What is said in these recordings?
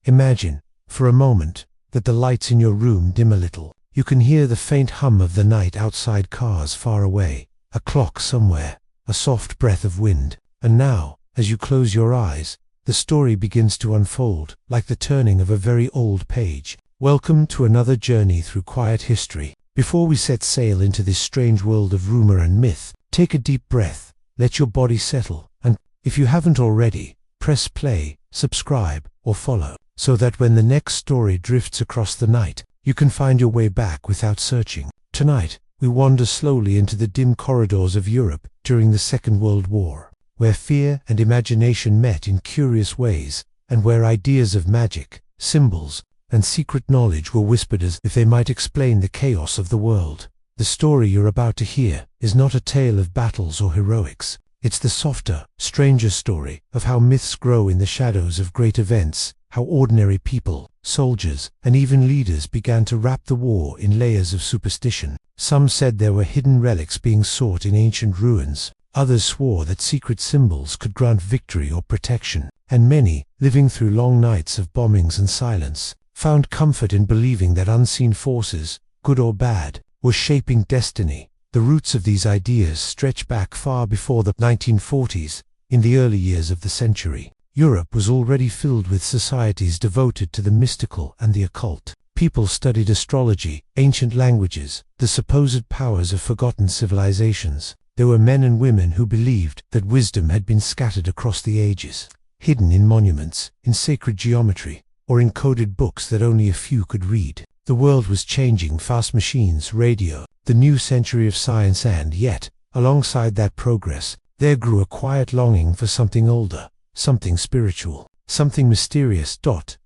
Imagine, for a moment, that the lights in your room dim a little. You can hear the faint hum of the night outside, cars far away, a clock somewhere, a soft breath of wind. And now, as you close your eyes, the story begins to unfold, like the turning of a very old page. Welcome to another journey through quiet history. Before we set sail into this strange world of rumor and myth, take a deep breath, let your body settle, and, if you haven't already, press play, subscribe, or follow, so that when the next story drifts across the night, you can find your way back without searching. Tonight, we wander slowly into the dim corridors of Europe during the Second World War, where fear and imagination met in curious ways, and where ideas of magic, symbols, and secret knowledge were whispered as if they might explain the chaos of the world. The story you're about to hear is not a tale of battles or heroics. It's the softer, stranger story of how myths grow in the shadows of great events, how ordinary people, soldiers, and even leaders began to wrap the war in layers of superstition. Some said there were hidden relics being sought in ancient ruins. Others swore that secret symbols could grant victory or protection. And many, living through long nights of bombings and silence, found comfort in believing that unseen forces, good or bad, were shaping destiny. The roots of these ideas stretch back far before the 1940s. In the early years of the century, Europe was already filled with societies devoted to the mystical and the occult. People studied astrology, ancient languages, the supposed powers of forgotten civilizations. There were men and women who believed that wisdom had been scattered across the ages, hidden in monuments, in sacred geometry, or in coded books that only a few could read. The world was changing, fast machines, radio, the new century of science, and yet, alongside that progress, there grew a quiet longing for something older, something spiritual, something mysterious.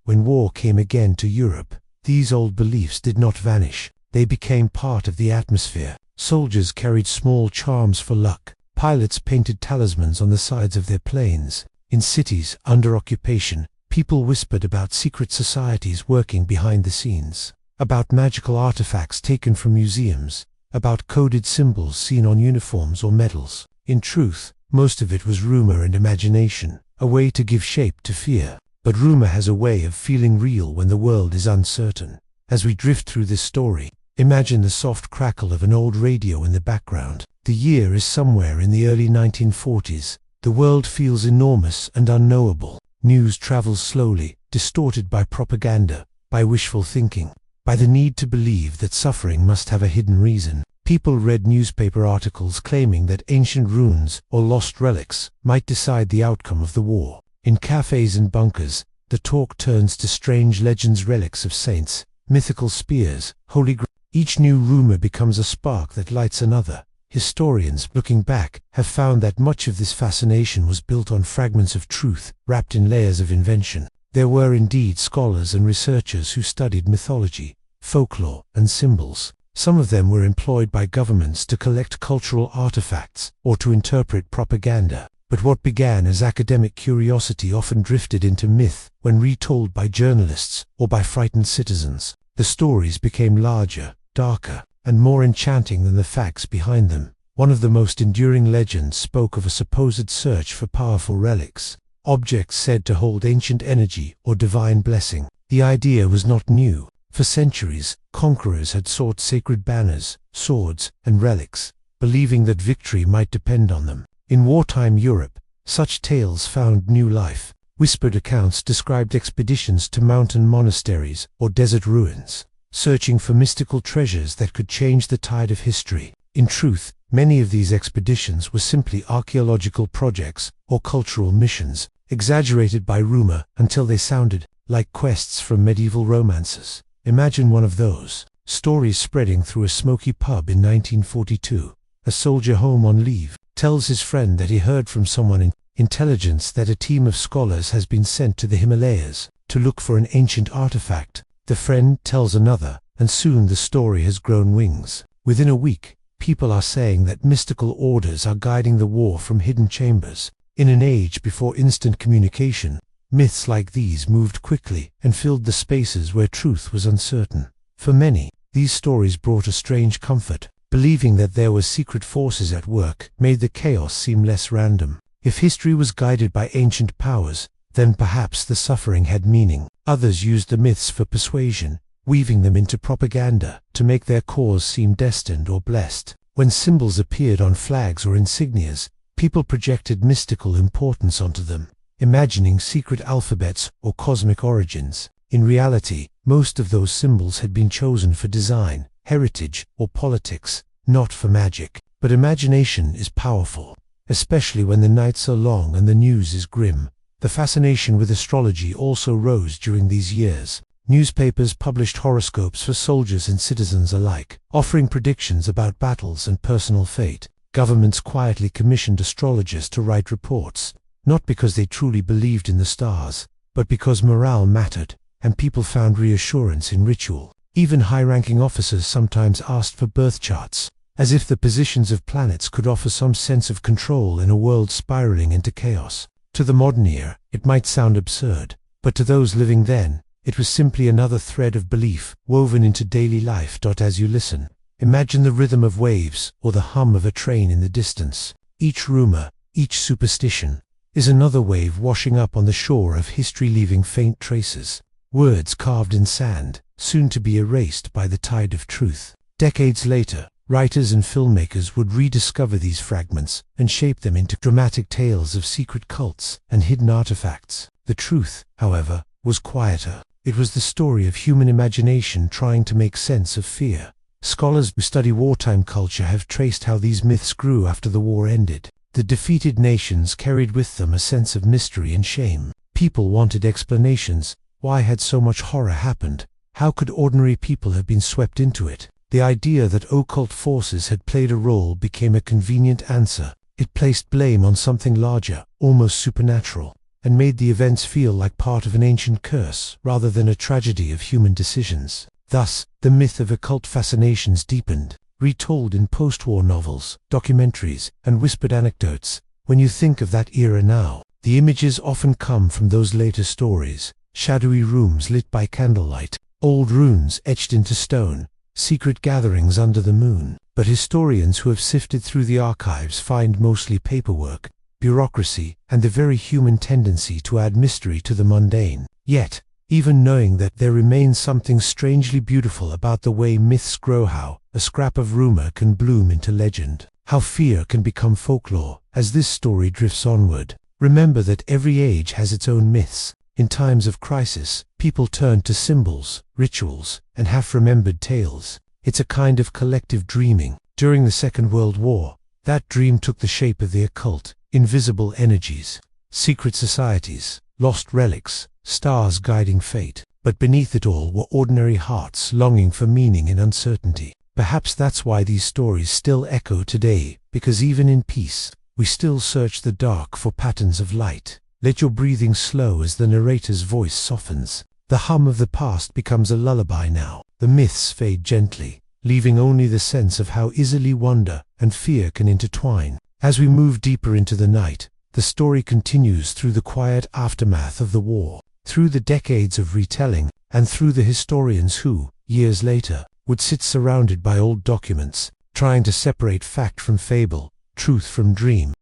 When war came again to Europe, these old beliefs did not vanish. They became part of the atmosphere. Soldiers carried small charms for luck. Pilots painted talismans on the sides of their planes. In cities under occupation, people whispered about secret societies working behind the scenes, about magical artifacts taken from museums, about coded symbols seen on uniforms or medals. In truth, most of it was rumor and imagination, a way to give shape to fear. But rumor has a way of feeling real when the world is uncertain. As we drift through this story, imagine the soft crackle of an old radio in the background. The year is somewhere in the early 1940s. The world feels enormous and unknowable. News travels slowly, distorted by propaganda, by wishful thinking, by the need to believe that suffering must have a hidden reason. People read newspaper articles claiming that ancient ruins or lost relics might decide the outcome of the war. In cafes and bunkers, the talk turns to strange legends, relics of saints, mythical spears, holy grail. Each new rumor becomes a spark that lights another. Historians, looking back, have found that much of this fascination was built on fragments of truth, wrapped in layers of invention. There were indeed scholars and researchers who studied mythology, folklore, and symbols. Some of them were employed by governments to collect cultural artifacts or to interpret propaganda. But what began as academic curiosity often drifted into myth when retold by journalists or by frightened citizens. The stories became larger, darker, and more enchanting than the facts behind them. One of the most enduring legends spoke of a supposed search for powerful relics, objects said to hold ancient energy or divine blessing. The idea was not new. For centuries, conquerors had sought sacred banners, swords, and relics, believing that victory might depend on them. In wartime Europe, such tales found new life. Whispered accounts described expeditions to mountain monasteries or desert ruins, searching for mystical treasures that could change the tide of history. In truth, many of these expeditions were simply archaeological projects or cultural missions, exaggerated by rumor until they sounded like quests from medieval romances. Imagine one of those stories spreading through a smoky pub in 1942. A soldier home on leave tells his friend that he heard from someone in intelligence that a team of scholars has been sent to the Himalayas to look for an ancient artifact. The friend tells another, and soon the story has grown wings. Within a week, people are saying that mystical orders are guiding the war from hidden chambers. In an age before instant communication, myths like these moved quickly and filled the spaces where truth was uncertain. For many, these stories brought a strange comfort. Believing that there were secret forces at work made the chaos seem less random. If history was guided by ancient powers, then perhaps the suffering had meaning. Others used the myths for persuasion, weaving them into propaganda to make their cause seem destined or blessed. When symbols appeared on flags or insignias, people projected mystical importance onto them, imagining secret alphabets or cosmic origins. In reality, most of those symbols had been chosen for design, heritage, or politics, not for magic. But imagination is powerful, especially when the nights are long and the news is grim. The fascination with astrology also rose during these years. Newspapers published horoscopes for soldiers and citizens alike, offering predictions about battles and personal fate. Governments quietly commissioned astrologers to write reports, not because they truly believed in the stars, but because morale mattered, and people found reassurance in ritual. Even high-ranking officers sometimes asked for birth charts, as if the positions of planets could offer some sense of control in a world spiraling into chaos. To the modern ear, it might sound absurd, but to those living then, it was simply another thread of belief woven into daily life. As you listen, imagine the rhythm of waves or the hum of a train in the distance. Each rumor, each superstition, is another wave washing up on the shore of history, leaving faint traces. Words carved in sand, soon to be erased by the tide of truth. Decades later, writers and filmmakers would rediscover these fragments and shape them into dramatic tales of secret cults and hidden artifacts. The truth, however, was quieter. It was the story of human imagination trying to make sense of fear. Scholars who study wartime culture have traced how these myths grew after the war ended. The defeated nations carried with them a sense of mystery and shame. People wanted explanations. Why had so much horror happened? How could ordinary people have been swept into it? The idea that occult forces had played a role became a convenient answer. It placed blame on something larger, almost supernatural, and made the events feel like part of an ancient curse rather than a tragedy of human decisions. Thus, the myth of occult fascinations deepened, retold in post-war novels, documentaries, and whispered anecdotes. When you think of that era now, the images often come from those later stories: shadowy rooms lit by candlelight, old runes etched into stone, secret gatherings under the moon. But historians who have sifted through the archives find mostly paperwork, bureaucracy, and the very human tendency to add mystery to the mundane. Yet, even knowing that, there remains something strangely beautiful about the way myths grow, how a scrap of rumor can bloom into legend, how fear can become folklore. As this story drifts onward, remember that every age has its own myths. In times of crisis, people turn to symbols, rituals, and half-remembered tales. It's a kind of collective dreaming. During the Second World War, that dream took the shape of the occult: invisible energies, secret societies, lost relics, stars guiding fate. But beneath it all were ordinary hearts longing for meaning in uncertainty. Perhaps that's why these stories still echo today, because even in peace, we still search the dark for patterns of light. Let your breathing slow as the narrator's voice softens. The hum of the past becomes a lullaby now. The myths fade gently, leaving only the sense of how easily wonder and fear can intertwine. As we move deeper into the night, the story continues through the quiet aftermath of the war, through the decades of retelling, and through the historians who, years later, would sit surrounded by old documents, trying to separate fact from fable, truth from dream.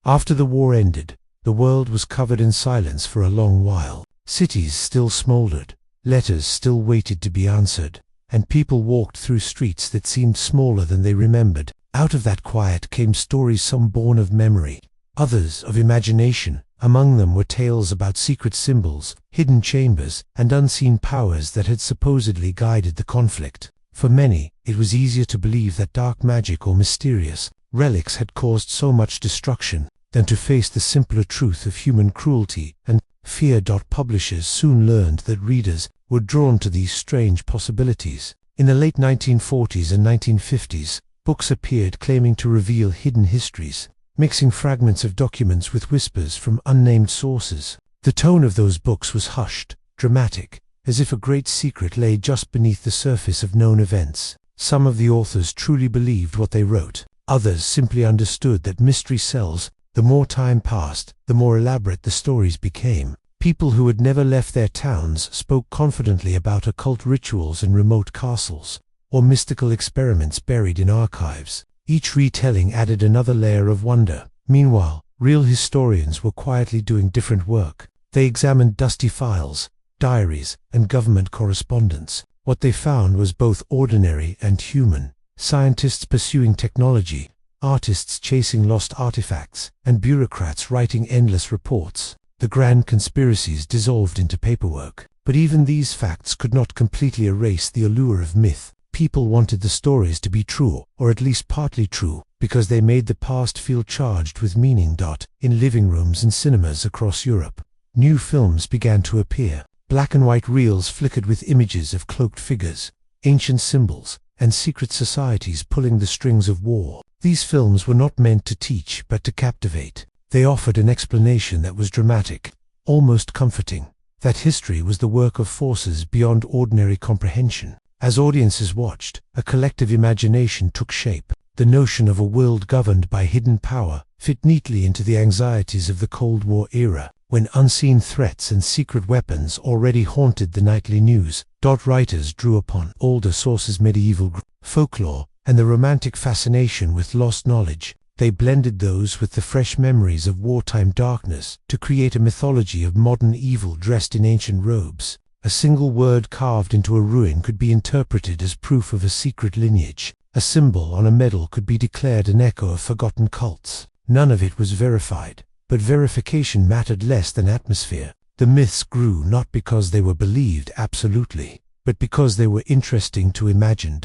After the war ended, the world was covered in silence for a long while. Cities still smoldered, letters still waited to be answered, and people walked through streets that seemed smaller than they remembered. Out of that quiet came stories, some born of memory, others of imagination. Among them were tales about secret symbols, hidden chambers, and unseen powers that had supposedly guided the conflict. For many, it was easier to believe that dark magic or mysterious relics had caused so much destruction than to face the simpler truth of human cruelty and fear. Publishers soon learned that readers were drawn to these strange possibilities. In the late 1940s and 1950s, books appeared claiming to reveal hidden histories, mixing fragments of documents with whispers from unnamed sources. The tone of those books was hushed, dramatic, as if a great secret lay just beneath the surface of known events. Some of the authors truly believed what they wrote. Others simply understood that mystery sells. The more time passed, the more elaborate the stories became. People who had never left their towns spoke confidently about occult rituals in remote castles, or mystical experiments buried in archives. Each retelling added another layer of wonder. Meanwhile, real historians were quietly doing different work. They examined dusty files, diaries, and government correspondence. What they found was both ordinary and human. Scientists pursuing technology, artists chasing lost artifacts, and bureaucrats writing endless reports. The grand conspiracies dissolved into paperwork. But even these facts could not completely erase the allure of myth. People wanted the stories to be true, or at least partly true, because they made the past feel charged with meaning. In living rooms and cinemas across Europe, new films began to appear. Black and white reels flickered with images of cloaked figures, ancient symbols, and secret societies pulling the strings of war. These films were not meant to teach, but to captivate. They offered an explanation that was dramatic, almost comforting, that history was the work of forces beyond ordinary comprehension. As audiences watched, a collective imagination took shape. The notion of a world governed by hidden power fit neatly into the anxieties of the Cold War era, when unseen threats and secret weapons already haunted the nightly news. Writers drew upon older sources, medieval folklore, and the romantic fascination with lost knowledge. They blended those with the fresh memories of wartime darkness to create a mythology of modern evil dressed in ancient robes. A single word carved into a ruin could be interpreted as proof of a secret lineage. A symbol on a medal could be declared an echo of forgotten cults. None of it was verified, but verification mattered less than atmosphere. The myths grew not because they were believed absolutely, but because they were interesting to imagine.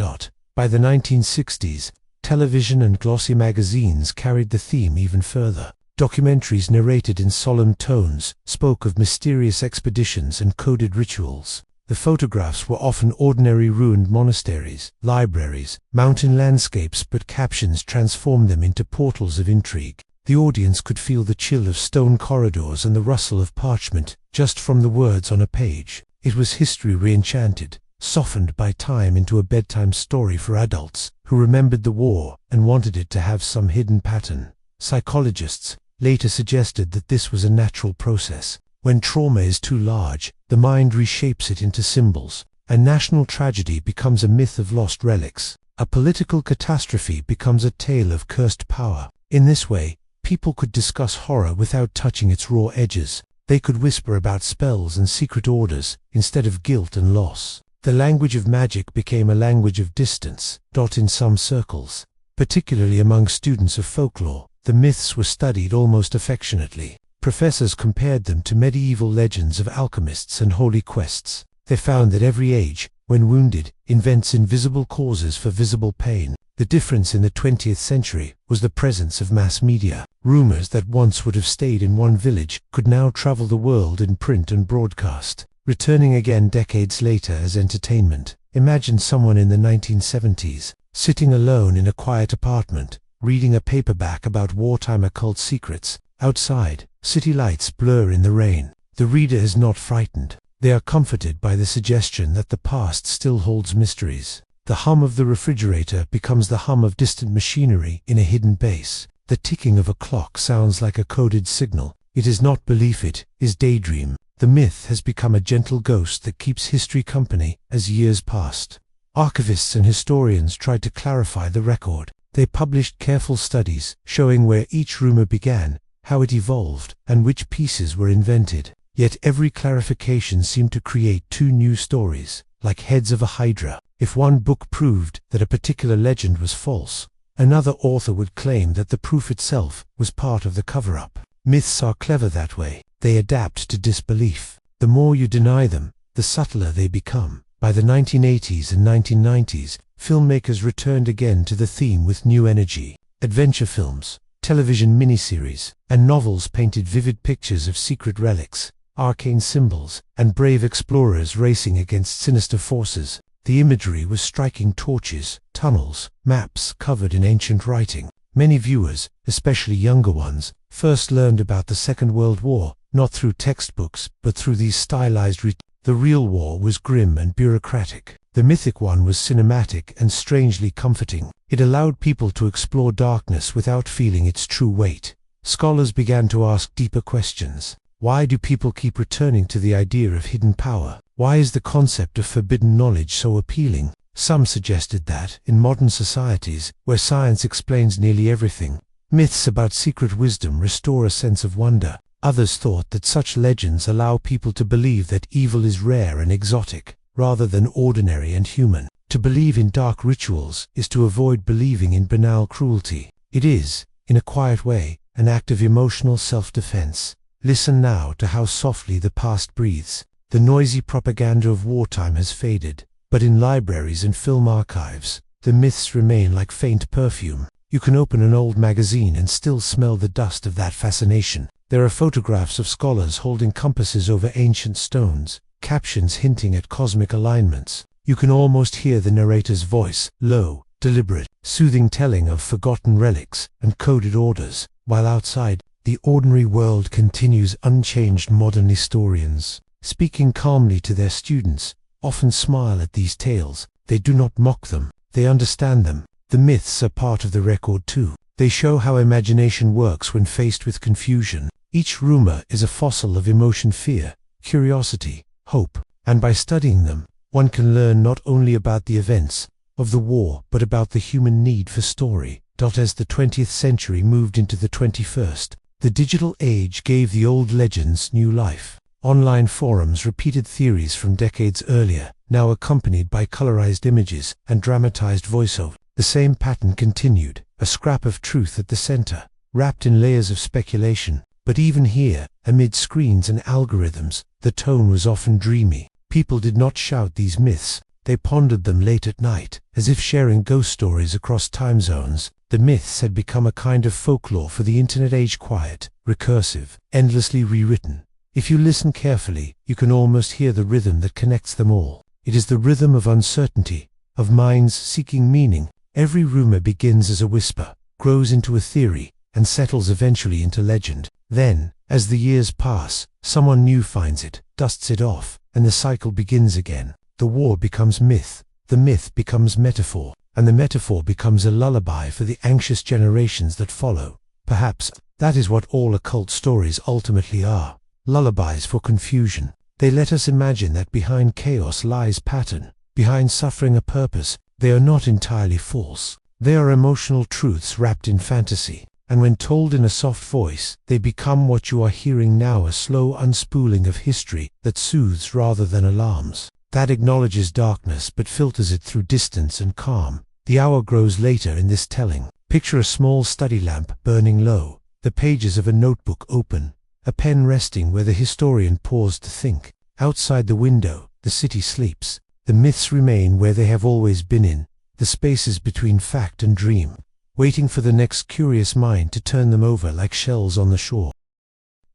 By the 1960s, television and glossy magazines carried the theme even further. Documentaries narrated in solemn tones spoke of mysterious expeditions and coded rituals. The photographs were often ordinary ruined monasteries, libraries, mountain landscapes, but captions transformed them into portals of intrigue. The audience could feel the chill of stone corridors and the rustle of parchment just from the words on a page. It was history re-enchanted, softened by time into a bedtime story for adults who remembered the war and wanted it to have some hidden pattern. Psychologists later suggested that this was a natural process. When trauma is too large, the mind reshapes it into symbols. A national tragedy becomes a myth of lost relics. A political catastrophe becomes a tale of cursed power. In this way, people could discuss horror without touching its raw edges. They could whisper about spells and secret orders instead of guilt and loss. The language of magic became a language of distance. In some circles, particularly among students of folklore, the myths were studied almost affectionately. Professors compared them to medieval legends of alchemists and holy quests. They found that every age, when wounded, invents invisible causes for visible pain. The difference in the 20th century was the presence of mass media. Rumors that once would have stayed in one village could now travel the world in print and broadcast, returning again decades later as entertainment. Imagine someone in the 1970s, sitting alone in a quiet apartment, reading a paperback about wartime occult secrets. Outside, city lights blur in the rain. The reader is not frightened. They are comforted by the suggestion that the past still holds mysteries. The hum of the refrigerator becomes the hum of distant machinery in a hidden base. The ticking of a clock sounds like a coded signal. It is not belief, it is daydream. The myth has become a gentle ghost that keeps history company as years passed. Archivists and historians tried to clarify the record. They published careful studies showing where each rumor began, how it evolved, and which pieces were invented. Yet every clarification seemed to create two new stories, like heads of a hydra. If one book proved that a particular legend was false, another author would claim that the proof itself was part of the cover-up. Myths are clever that way. They adapt to disbelief. The more you deny them, the subtler they become. By the 1980s and 1990s, filmmakers returned again to the theme with new energy. Adventure films, television miniseries, and novels painted vivid pictures of secret relics, arcane symbols, and brave explorers racing against sinister forces. The imagery was striking: torches, tunnels, maps covered in ancient writing. Many viewers, especially younger ones, first learned about the Second World War, not through textbooks, but through these stylized The real war was grim and bureaucratic. The mythic one was cinematic and strangely comforting. It allowed people to explore darkness without feeling its true weight. Scholars began to ask deeper questions. Why do people keep returning to the idea of hidden power? Why is the concept of forbidden knowledge so appealing? Some suggested that, in modern societies, where science explains nearly everything, myths about secret wisdom restore a sense of wonder. Others thought that such legends allow people to believe that evil is rare and exotic, rather than ordinary and human. To believe in dark rituals is to avoid believing in banal cruelty. It is, in a quiet way, an act of emotional self-defense. Listen now to how softly the past breathes. The noisy propaganda of wartime has faded, but in libraries and film archives, the myths remain like faint perfume. You can open an old magazine and still smell the dust of that fascination. There are photographs of scholars holding compasses over ancient stones, captions hinting at cosmic alignments. You can almost hear the narrator's voice, low, deliberate, soothing, telling of forgotten relics and coded orders, while outside, the ordinary world continues unchanged. Modern historians, speaking calmly to their students, often smile at these tales. They do not mock them, they understand them. The myths are part of the record too. They show how imagination works when faced with confusion. Each rumor is a fossil of emotion, fear, curiosity, hope, and by studying them, one can learn not only about the events of the war, but about the human need for story. As the 20th century moved into the 21st, the digital age gave the old legends new life. Online forums repeated theories from decades earlier, now accompanied by colorized images and dramatized voiceover. The same pattern continued, a scrap of truth at the center, wrapped in layers of speculation. But even here, amid screens and algorithms, the tone was often dreamy. People did not shout these myths, they pondered them late at night, as if sharing ghost stories across time zones. The myths had become a kind of folklore for the internet age, quiet, recursive, endlessly rewritten. If you listen carefully, you can almost hear the rhythm that connects them all. It is the rhythm of uncertainty, of minds seeking meaning. Every rumor begins as a whisper, grows into a theory, and settles eventually into legend. Then, as the years pass, someone new finds it, dusts it off, and the cycle begins again. The war becomes myth, the myth becomes metaphor, and the metaphor becomes a lullaby for the anxious generations that follow. Perhaps that is what all occult stories ultimately are, lullabies for confusion. They let us imagine that behind chaos lies pattern, behind suffering a purpose. They are not entirely false. They are emotional truths wrapped in fantasy. And when told in a soft voice, they become what you are hearing now, a slow unspooling of history that soothes rather than alarms, that acknowledges darkness but filters it through distance and calm. The hour grows later in this telling. Picture a small study lamp burning low, the pages of a notebook open, a pen resting where the historian paused to think. Outside the window, the city sleeps. The myths remain where they have always been, in the spaces between fact and dream, waiting for the next curious mind to turn them over like shells on the shore.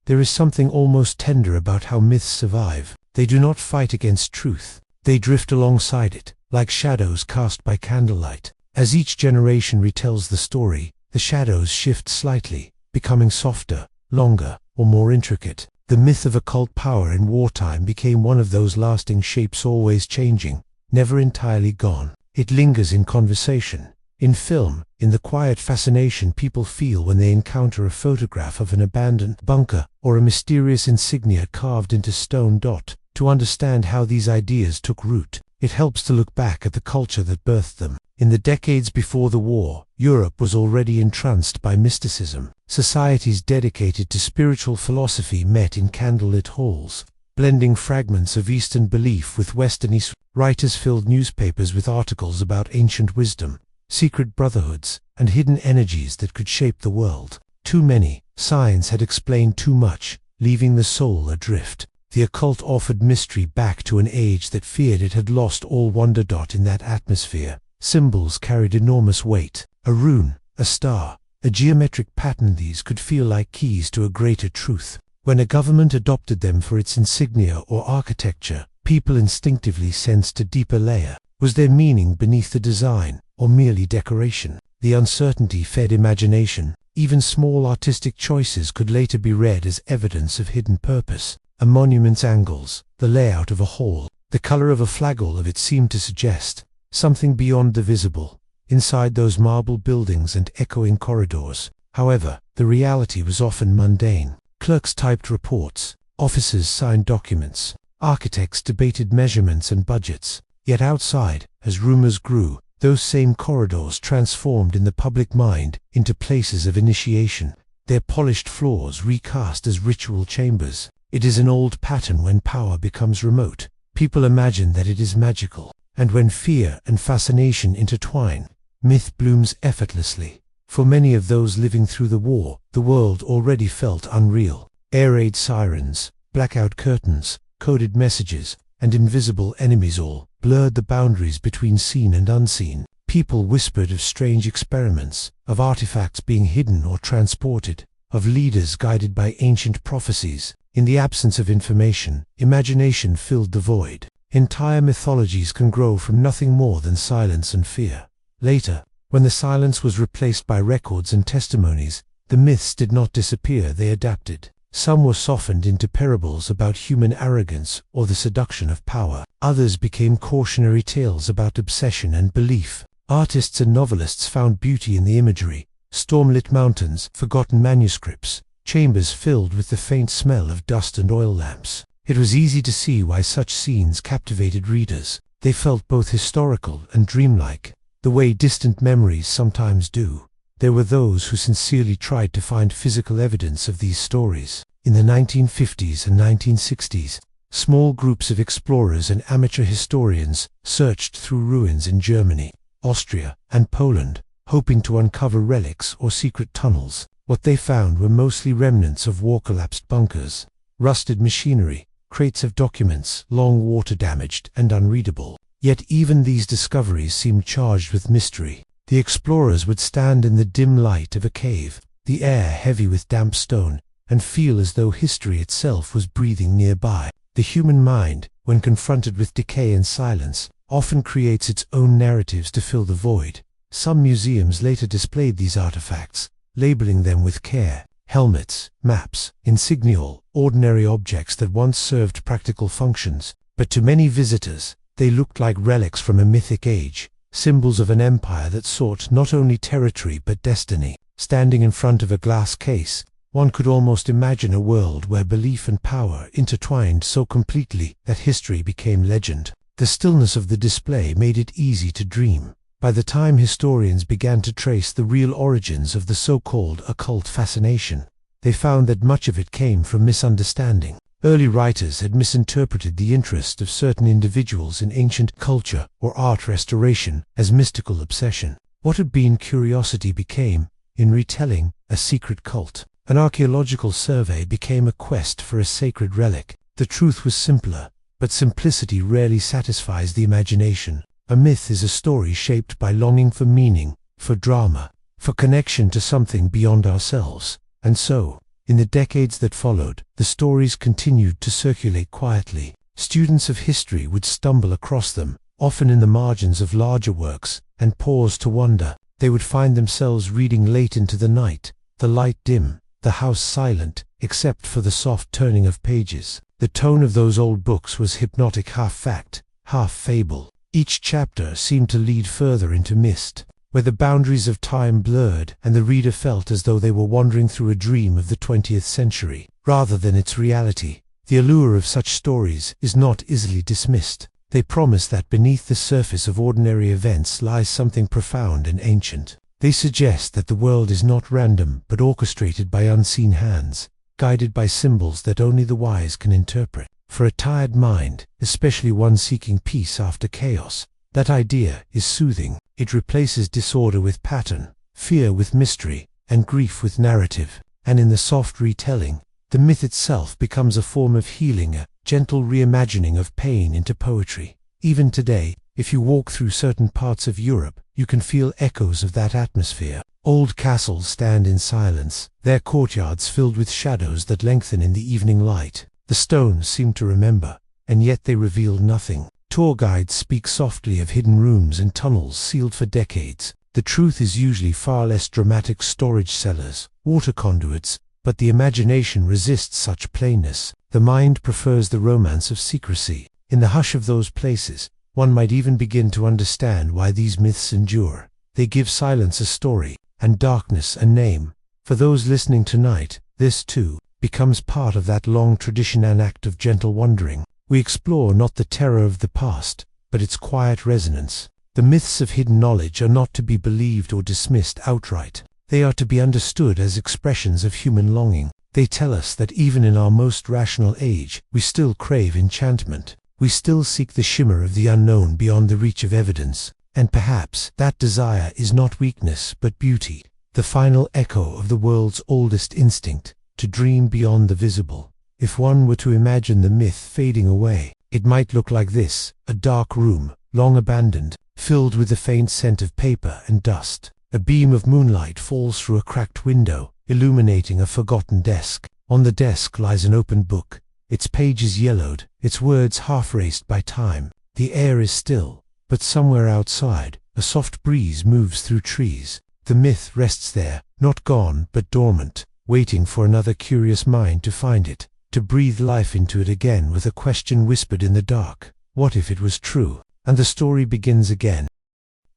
There is something almost tender about how myths survive. They do not fight against truth. They drift alongside it, like shadows cast by candlelight. As each generation retells the story, the shadows shift slightly, becoming softer, longer, or more intricate. The myth of occult power in wartime became one of those lasting shapes, always changing, never entirely gone. It lingers in conversation, in film, in the quiet fascination people feel when they encounter a photograph of an abandoned bunker or a mysterious insignia carved into stone. To understand how these ideas took root, it helps to look back at the culture that birthed them. In the decades before the war, Europe was already entranced by mysticism. Societies dedicated to spiritual philosophy met in candlelit halls, blending fragments of Eastern belief with Western. Writers filled newspapers with articles about ancient wisdom, secret brotherhoods, and hidden energies that could shape the world. Too many, science had explained too much, leaving the soul adrift. The occult offered mystery back to an age that feared it had lost all wonder. In that atmosphere, symbols carried enormous weight. A rune, a star, a geometric pattern, these could feel like keys to a greater truth. When a government adopted them for its insignia or architecture, people instinctively sensed a deeper layer. Was there meaning beneath the design, or merely decoration? The uncertainty fed imagination. Even small artistic choices could later be read as evidence of hidden purpose. A monument's angles, the layout of a hall, the color of a flagell of it seemed to suggest something beyond the visible, inside those marble buildings and echoing corridors. However, the reality was often mundane. Clerks typed reports, officers signed documents, architects debated measurements and budgets. Yet outside, as rumors grew, those same corridors transformed in the public mind into places of initiation. their polished floors recast as ritual chambers. It is an old pattern. When power becomes remote, people imagine that it is magical, and when fear and fascination intertwine, myth blooms effortlessly. For many of those living through the war, the world already felt unreal. Air raid sirens, blackout curtains, coded messages, and invisible enemies all blurred the boundaries between seen and unseen. People whispered of strange experiments, of artifacts being hidden or transported, of leaders guided by ancient prophecies. In the absence of information, imagination filled the void. Entire mythologies can grow from nothing more than silence and fear. Later, when the silence was replaced by records and testimonies, the myths did not disappear, they adapted. Some were softened into parables about human arrogance or the seduction of power. Others became cautionary tales about obsession and belief. Artists and novelists found beauty in the imagery: storm-lit mountains, forgotten manuscripts, chambers filled with the faint smell of dust and oil lamps. It was easy to see why such scenes captivated readers. They felt both historical and dreamlike, the way distant memories sometimes do. There were those who sincerely tried to find physical evidence of these stories. In the 1950s and 1960s, small groups of explorers and amateur historians searched through ruins in Germany, Austria, and Poland, hoping to uncover relics or secret tunnels. What they found were mostly remnants of war-collapsed bunkers, rusted machinery, crates of documents long water-damaged and unreadable. Yet even these discoveries seemed charged with mystery. The explorers would stand in the dim light of a cave, the air heavy with damp stone, and feel as though history itself was breathing nearby. The human mind, when confronted with decay and silence, often creates its own narratives to fill the void. Some museums later displayed these artifacts, labeling them with care: helmets, maps, insignial, ordinary objects that once served practical functions. But to many visitors, they looked like relics from a mythic age, symbols of an empire that sought not only territory but destiny. Standing in front of a glass case, one could almost imagine a world where belief and power intertwined so completely that history became legend. The stillness of the display made it easy to dream. By the time historians began to trace the real origins of the so-called occult fascination, they found that much of it came from misunderstanding. Early writers had misinterpreted the interest of certain individuals in ancient culture or art restoration as mystical obsession. What had been curiosity became, in retelling, a secret cult. An archaeological survey became a quest for a sacred relic. The truth was simpler, but simplicity rarely satisfies the imagination. A myth is a story shaped by longing for meaning, for drama, for connection to something beyond ourselves. And so, in the decades that followed, the stories continued to circulate quietly. Students of history would stumble across them, often in the margins of larger works, and pause to wonder. They would find themselves reading late into the night, the light dim, the house silent, except for the soft turning of pages. The tone of those old books was hypnotic, half fact, half fable. Each chapter seemed to lead further into mist, where the boundaries of time blurred and the reader felt as though they were wandering through a dream of the 20th century, rather than its reality. The allure of such stories is not easily dismissed. They promise that beneath the surface of ordinary events lies something profound and ancient. They suggest that the world is not random but orchestrated by unseen hands, guided by symbols that only the wise can interpret. For a tired mind, especially one seeking peace after chaos, that idea is soothing. It replaces disorder with pattern, fear with mystery, and grief with narrative. And in the soft retelling, the myth itself becomes a form of healing, a gentle reimagining of pain into poetry. Even today, if you walk through certain parts of Europe, you can feel echoes of that atmosphere. Old castles stand in silence, their courtyards filled with shadows that lengthen in the evening light. The stones seem to remember, and yet they reveal nothing. Tour guides speak softly of hidden rooms and tunnels sealed for decades. The truth is usually far less dramatic: storage cellars, water conduits, but the imagination resists such plainness. The mind prefers the romance of secrecy. In the hush of those places, one might even begin to understand why these myths endure. They give silence a story, and darkness a name. For those listening tonight, this too becomes part of that long tradition, an act of gentle wandering. We explore not the terror of the past, but its quiet resonance. The myths of hidden knowledge are not to be believed or dismissed outright. They are to be understood as expressions of human longing. They tell us that even in our most rational age, we still crave enchantment. We still seek the shimmer of the unknown beyond the reach of evidence. And perhaps that desire is not weakness but beauty, the final echo of the world's oldest instinct, to dream beyond the visible. If one were to imagine the myth fading away, it might look like this: a dark room, long abandoned, filled with the faint scent of paper and dust. A beam of moonlight falls through a cracked window, illuminating a forgotten desk. On the desk lies an open book, its pages yellowed, its words half-erased by time. The air is still, but somewhere outside, a soft breeze moves through trees. The myth rests there, not gone but dormant, waiting for another curious mind to find it, to breathe life into it again with a question whispered in the dark: what if it was true? And the story begins again.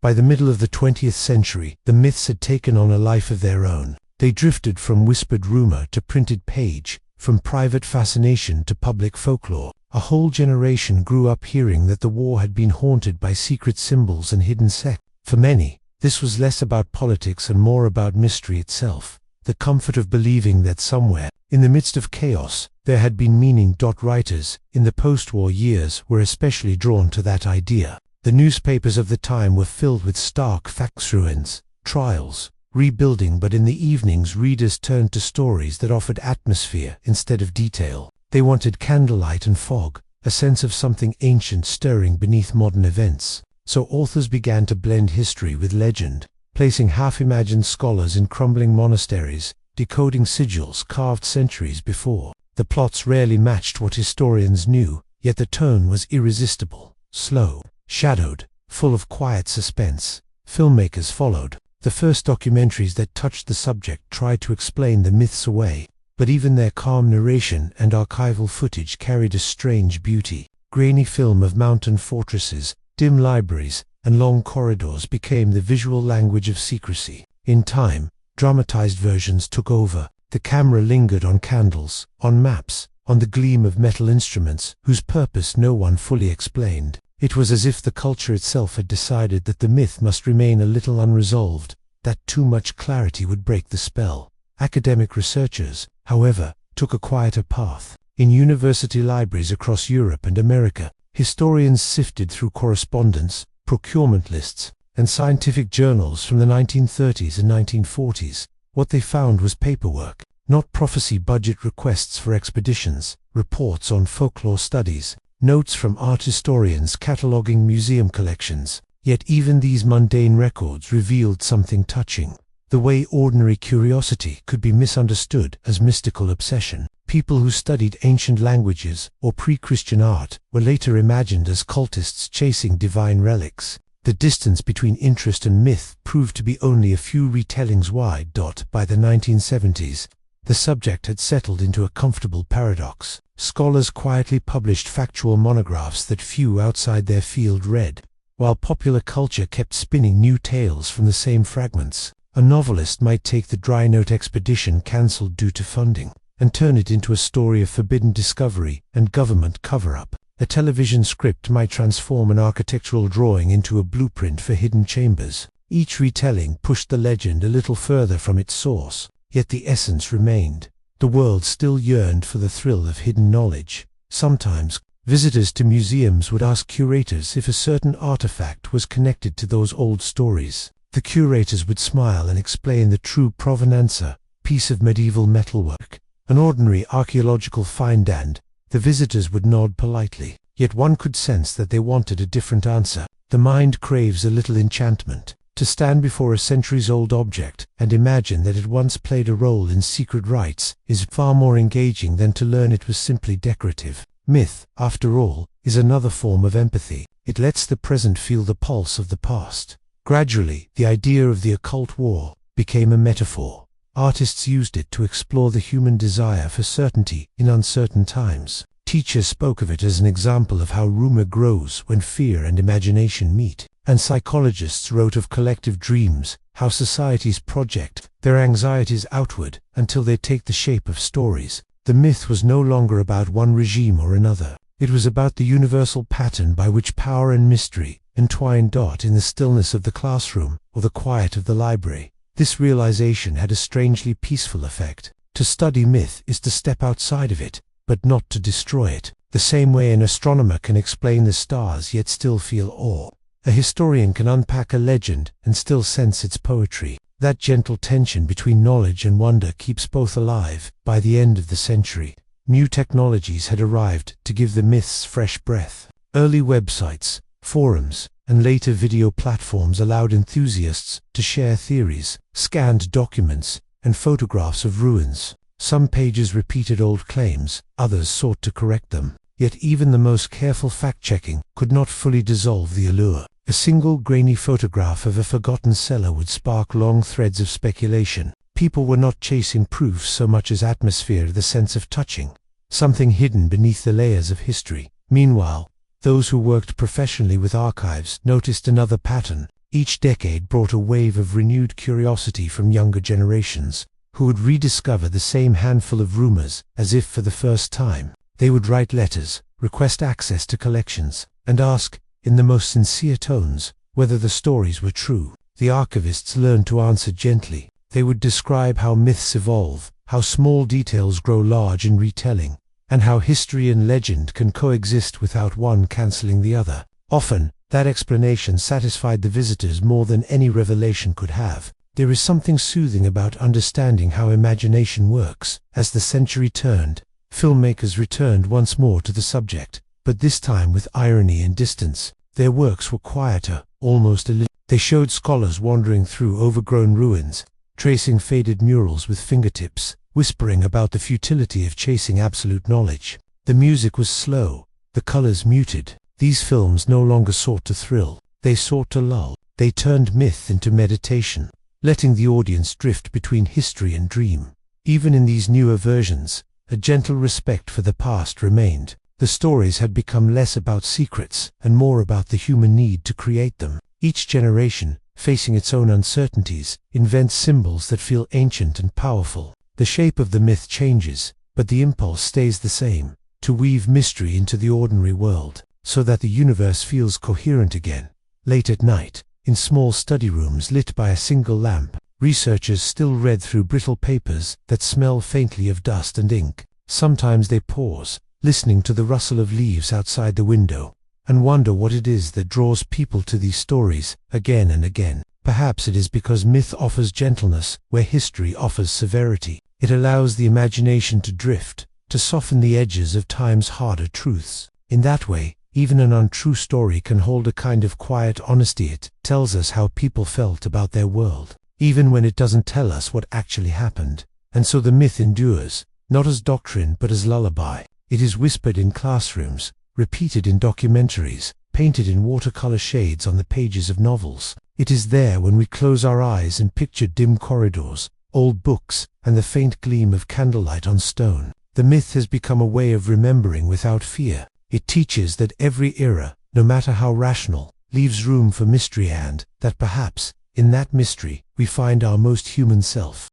By the middle of the 20th century, the myths had taken on a life of their own. They drifted from whispered rumor to printed page, from private fascination to public folklore. A whole generation grew up hearing that the war had been haunted by secret symbols and hidden sects. For many, this was less about politics and more about mystery itself, the comfort of believing that somewhere, in the midst of chaos, there had been meaning. Writers, in the post-war years, were especially drawn to that idea. The newspapers of the time were filled with stark facts: ruins, trials, rebuilding, but in the evenings readers turned to stories that offered atmosphere instead of detail. They wanted candlelight and fog, a sense of something ancient stirring beneath modern events. So authors began to blend history with legend, placing half-imagined scholars in crumbling monasteries, decoding sigils carved centuries before. The plots rarely matched what historians knew, yet the tone was irresistible, slow, shadowed, full of quiet suspense. Filmmakers followed. The first documentaries that touched the subject tried to explain the myths away, but even their calm narration and archival footage carried a strange beauty. Grainy film of mountain fortresses, dim libraries, and long corridors became the visual language of secrecy. In time, dramatized versions took over. The camera lingered on candles, on maps, on the gleam of metal instruments, whose purpose no one fully explained. It was as if the culture itself had decided that the myth must remain a little unresolved, that too much clarity would break the spell. Academic researchers, however, took a quieter path. In university libraries across Europe and America, historians sifted through correspondence, procurement lists, and scientific journals from the 1930s and 1940s. What they found was paperwork, not prophecy. Budget requests for expeditions, reports on folklore studies, notes from art historians cataloging museum collections. Yet even these mundane records revealed something touching: the way ordinary curiosity could be misunderstood as mystical obsession. People who studied ancient languages or pre-Christian art were later imagined as cultists chasing divine relics. The distance between interest and myth proved to be only a few retellings wide. By the 1970s, the subject had settled into a comfortable paradox. Scholars quietly published factual monographs that few outside their field read, while popular culture kept spinning new tales from the same fragments. A novelist might take the dry note expedition cancelled due to funding and turn it into a story of forbidden discovery and government cover-up. A television script might transform an architectural drawing into a blueprint for hidden chambers. Each retelling pushed the legend a little further from its source, yet the essence remained. The world still yearned for the thrill of hidden knowledge. Sometimes, visitors to museums would ask curators if a certain artifact was connected to those old stories. The curators would smile and explain the true provenance: a piece of medieval metalwork, an ordinary archaeological find, and the visitors would nod politely. Yet one could sense that they wanted a different answer. The mind craves a little enchantment. To stand before a centuries-old object and imagine that it once played a role in secret rites is far more engaging than to learn it was simply decorative. Myth, after all, is another form of empathy. It lets the present feel the pulse of the past. Gradually, the idea of the occult war became a metaphor. Artists used it to explore the human desire for certainty in uncertain times. Teachers spoke of it as an example of how rumor grows when fear and imagination meet. And psychologists wrote of collective dreams, how societies project their anxieties outward until they take the shape of stories. The myth was no longer about one regime or another. It was about the universal pattern by which power and mystery entwined. In the stillness of the classroom or the quiet of the library, This realization had a strangely peaceful effect. To study myth is to step outside of it, but not to destroy it. The same way an astronomer can explain the stars yet still feel awe. A historian can unpack a legend and still sense its poetry. That gentle tension between knowledge and wonder keeps both alive. By the end of the century, new technologies had arrived to give the myths fresh breath. Early websites, forums, and later video platforms allowed enthusiasts to share theories, scanned documents, and photographs of ruins. Some pages repeated old claims, others sought to correct them. Yet even the most careful fact-checking could not fully dissolve the allure. A single grainy photograph of a forgotten cellar would spark long threads of speculation. People were not chasing proof so much as atmosphere, the sense of touching something hidden beneath the layers of history. Meanwhile, those who worked professionally with archives noticed another pattern. Each decade brought a wave of renewed curiosity from younger generations, who would rediscover the same handful of rumors as if for the first time. They would write letters, request access to collections, and ask, in the most sincere tones, whether the stories were true. The archivists learned to answer gently. They would describe how myths evolve, how small details grow large in retelling, and how history and legend can coexist without one cancelling the other. Often, that explanation satisfied the visitors more than any revelation could have. There is something soothing about understanding how imagination works. As the century turned, filmmakers returned once more to the subject, but this time with irony and distance. Their works were quieter, almost illiterate. They showed scholars wandering through overgrown ruins, tracing faded murals with fingertips, whispering about the futility of chasing absolute knowledge. The music was slow, the colors muted. These films no longer sought to thrill, they sought to lull. They turned myth into meditation, letting the audience drift between history and dream. Even in these newer versions, a gentle respect for the past remained. The stories had become less about secrets and more about the human need to create them. Each generation, facing its own uncertainties, invents symbols that feel ancient and powerful. The shape of the myth changes, but the impulse stays the same, to weave mystery into the ordinary world, so that the universe feels coherent again. Late at night, in small study rooms lit by a single lamp, researchers still read through brittle papers that smell faintly of dust and ink. Sometimes they pause, listening to the rustle of leaves outside the window, and wonder what it is that draws people to these stories again and again. Perhaps it is because myth offers gentleness where history offers severity. It allows the imagination to drift, to soften the edges of time's harder truths. In that way, even an untrue story can hold a kind of quiet honesty. It tells us how people felt about their world, even when it doesn't tell us what actually happened. And so the myth endures, not as doctrine but as lullaby. It is whispered in classrooms, repeated in documentaries, painted in watercolor shades on the pages of novels. It is there when we close our eyes and picture dim corridors, old books, and the faint gleam of candlelight on stone. The myth has become a way of remembering without fear. It teaches that every era, no matter how rational, leaves room for mystery, and that perhaps, in that mystery, we find our most human self.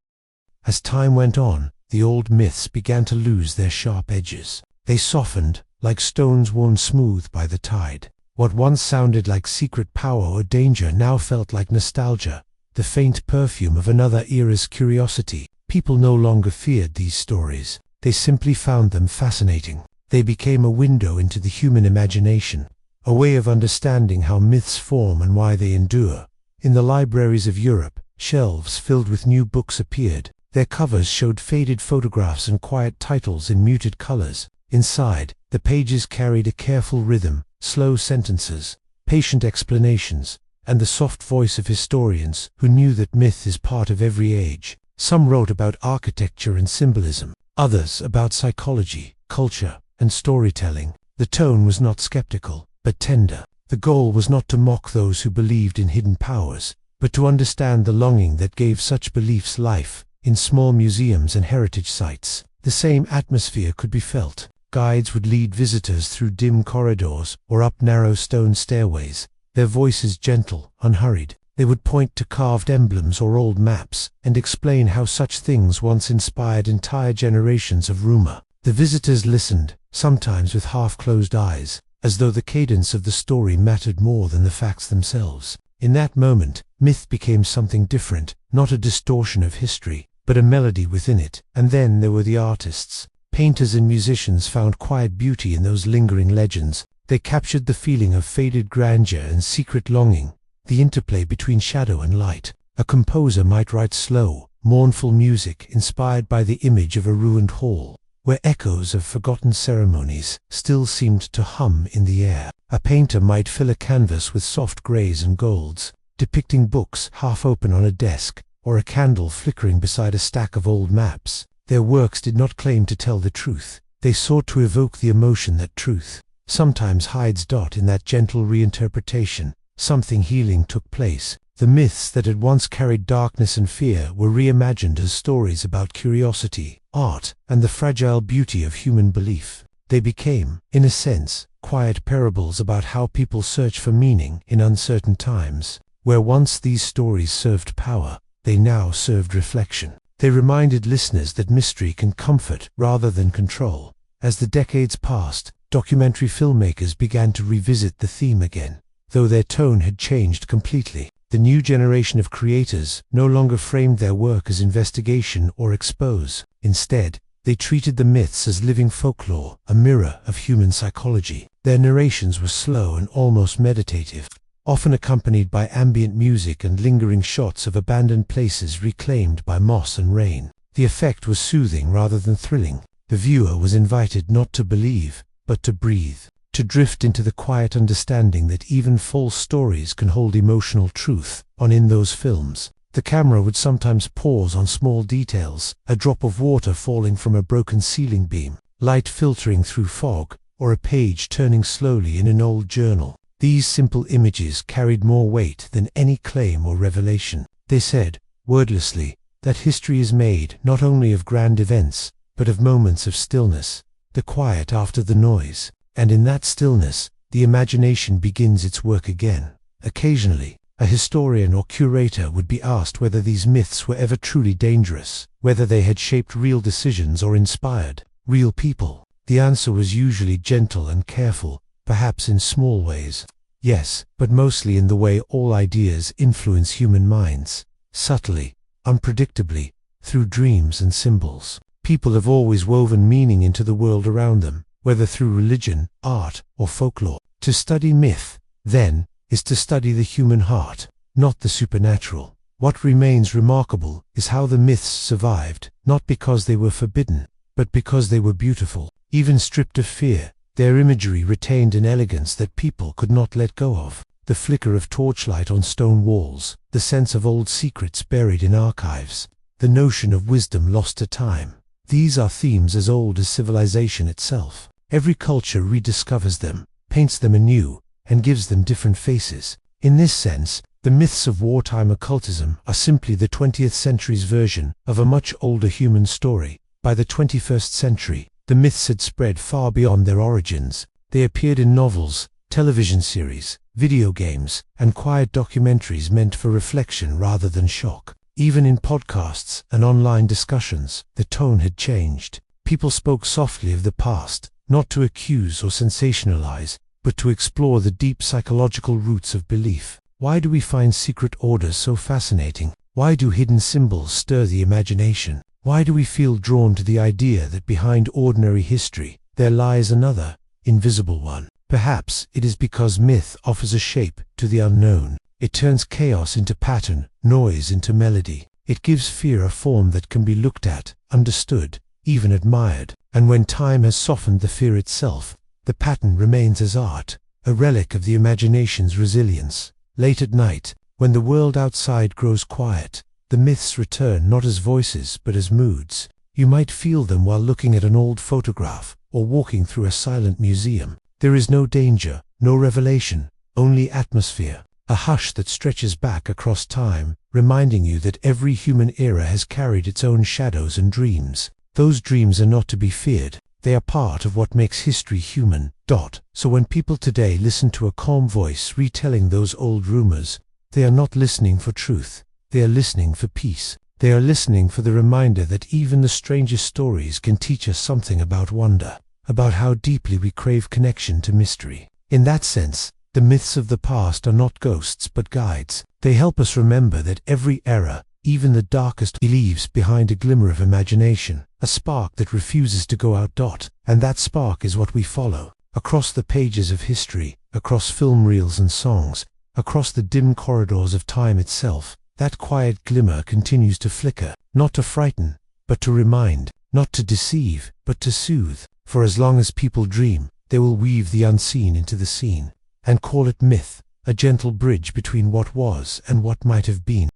As time went on, the old myths began to lose their sharp edges. They softened, like stones worn smooth by the tide. What once sounded like secret power or danger now felt like nostalgia, the faint perfume of another era's curiosity. People no longer feared these stories. They simply found them fascinating. They became a window into the human imagination, a way of understanding how myths form and why they endure. In the libraries of Europe, shelves filled with new books appeared. Their covers showed faded photographs and quiet titles in muted colors. Inside, the pages carried a careful rhythm, slow sentences, patient explanations, and the soft voice of historians who knew that myth is part of every age. Some wrote about architecture and symbolism, others about psychology, culture, and storytelling. The tone was not skeptical, but tender. The goal was not to mock those who believed in hidden powers, but to understand the longing that gave such beliefs life. In small museums and heritage sites, the same atmosphere could be felt. Guides would lead visitors through dim corridors or up narrow stone stairways, their voices gentle, unhurried. They would point to carved emblems or old maps and explain how such things once inspired entire generations of rumor. The visitors listened, sometimes with half-closed eyes, as though the cadence of the story mattered more than the facts themselves. In that moment, myth became something different, not a distortion of history, but a melody within it. And then there were the artists. Painters and musicians found quiet beauty in those lingering legends. They captured the feeling of faded grandeur and secret longing, the interplay between shadow and light. A composer might write slow, mournful music inspired by the image of a ruined hall, where echoes of forgotten ceremonies still seemed to hum in the air. A painter might fill a canvas with soft grays and golds, depicting books half open on a desk, or a candle flickering beside a stack of old maps. Their works did not claim to tell the truth. They sought to evoke the emotion that truth sometimes hides. In that gentle reinterpretation, something healing took place. The myths that had once carried darkness and fear were reimagined as stories about curiosity, art, and the fragile beauty of human belief. They became, in a sense, quiet parables about how people search for meaning in uncertain times. Where once these stories served power, they now served reflection. They reminded listeners that mystery can comfort rather than control. As the decades passed, documentary filmmakers began to revisit the theme again. Though their tone had changed completely, the new generation of creators no longer framed their work as investigation or expose. Instead, they treated the myths as living folklore, a mirror of human psychology. Their narrations were slow and almost meditative, often accompanied by ambient music and lingering shots of abandoned places reclaimed by moss and rain. The effect was soothing rather than thrilling. The viewer was invited not to believe, but to breathe, to drift into the quiet understanding that even false stories can hold emotional truth. In those films, the camera would sometimes pause on small details, a drop of water falling from a broken ceiling beam, light filtering through fog, or a page turning slowly in an old journal. These simple images carried more weight than any claim or revelation. They said, wordlessly, that history is made not only of grand events, but of moments of stillness, the quiet after the noise. And in that stillness, the imagination begins its work again. Occasionally, a historian or curator would be asked whether these myths were ever truly dangerous, whether they had shaped real decisions or inspired real people. The answer was usually gentle and careful, perhaps in small ways. Yes, but mostly in the way all ideas influence human minds, subtly, unpredictably, through dreams and symbols. People have always woven meaning into the world around them, whether through religion, art, or folklore. To study myth, then, is to study the human heart, not the supernatural. What remains remarkable is how the myths survived, not because they were forbidden, but because they were beautiful. Even stripped of fear, their imagery retained an elegance that people could not let go of. The flicker of torchlight on stone walls, the sense of old secrets buried in archives, the notion of wisdom lost to time. These are themes as old as civilization itself. Every culture rediscovers them, paints them anew, and gives them different faces. In this sense, the myths of wartime occultism are simply the 20th century's version of a much older human story. By the 21st century, the myths had spread far beyond their origins. They appeared in novels, television series, video games, and quiet documentaries meant for reflection rather than shock. Even in podcasts and online discussions, the tone had changed. People spoke softly of the past, not to accuse or sensationalize, but to explore the deep psychological roots of belief. Why do we find secret orders so fascinating? Why do hidden symbols stir the imagination? Why do we feel drawn to the idea that behind ordinary history, there lies another, invisible one? Perhaps it is because myth offers a shape to the unknown. It turns chaos into pattern, noise into melody. It gives fear a form that can be looked at, understood, even admired. And when time has softened the fear itself, the pattern remains as art, a relic of the imagination's resilience. Late at night, when the world outside grows quiet, the myths return not as voices but as moods. You might feel them while looking at an old photograph or walking through a silent museum. There is no danger, no revelation, only atmosphere, a hush that stretches back across time, reminding you that every human era has carried its own shadows and dreams. Those dreams are not to be feared. They are part of what makes history human. So when people today listen to a calm voice retelling those old rumors, they are not listening for truth. They are listening for peace. They are listening for the reminder that even the strangest stories can teach us something about wonder, about how deeply we crave connection to mystery. In that sense, the The myths of the past are not ghosts but guides. They help us remember that every era, even the darkest, leaves behind a glimmer of imagination, a spark that refuses to go out. And that spark is what we follow. Across the pages of history, across film reels and songs, across the dim corridors of time itself, that quiet glimmer continues to flicker, not to frighten, but to remind, not to deceive, but to soothe. For as long as people dream, they will weave the unseen into the seen, and call it myth, a gentle bridge between what was and what might have been.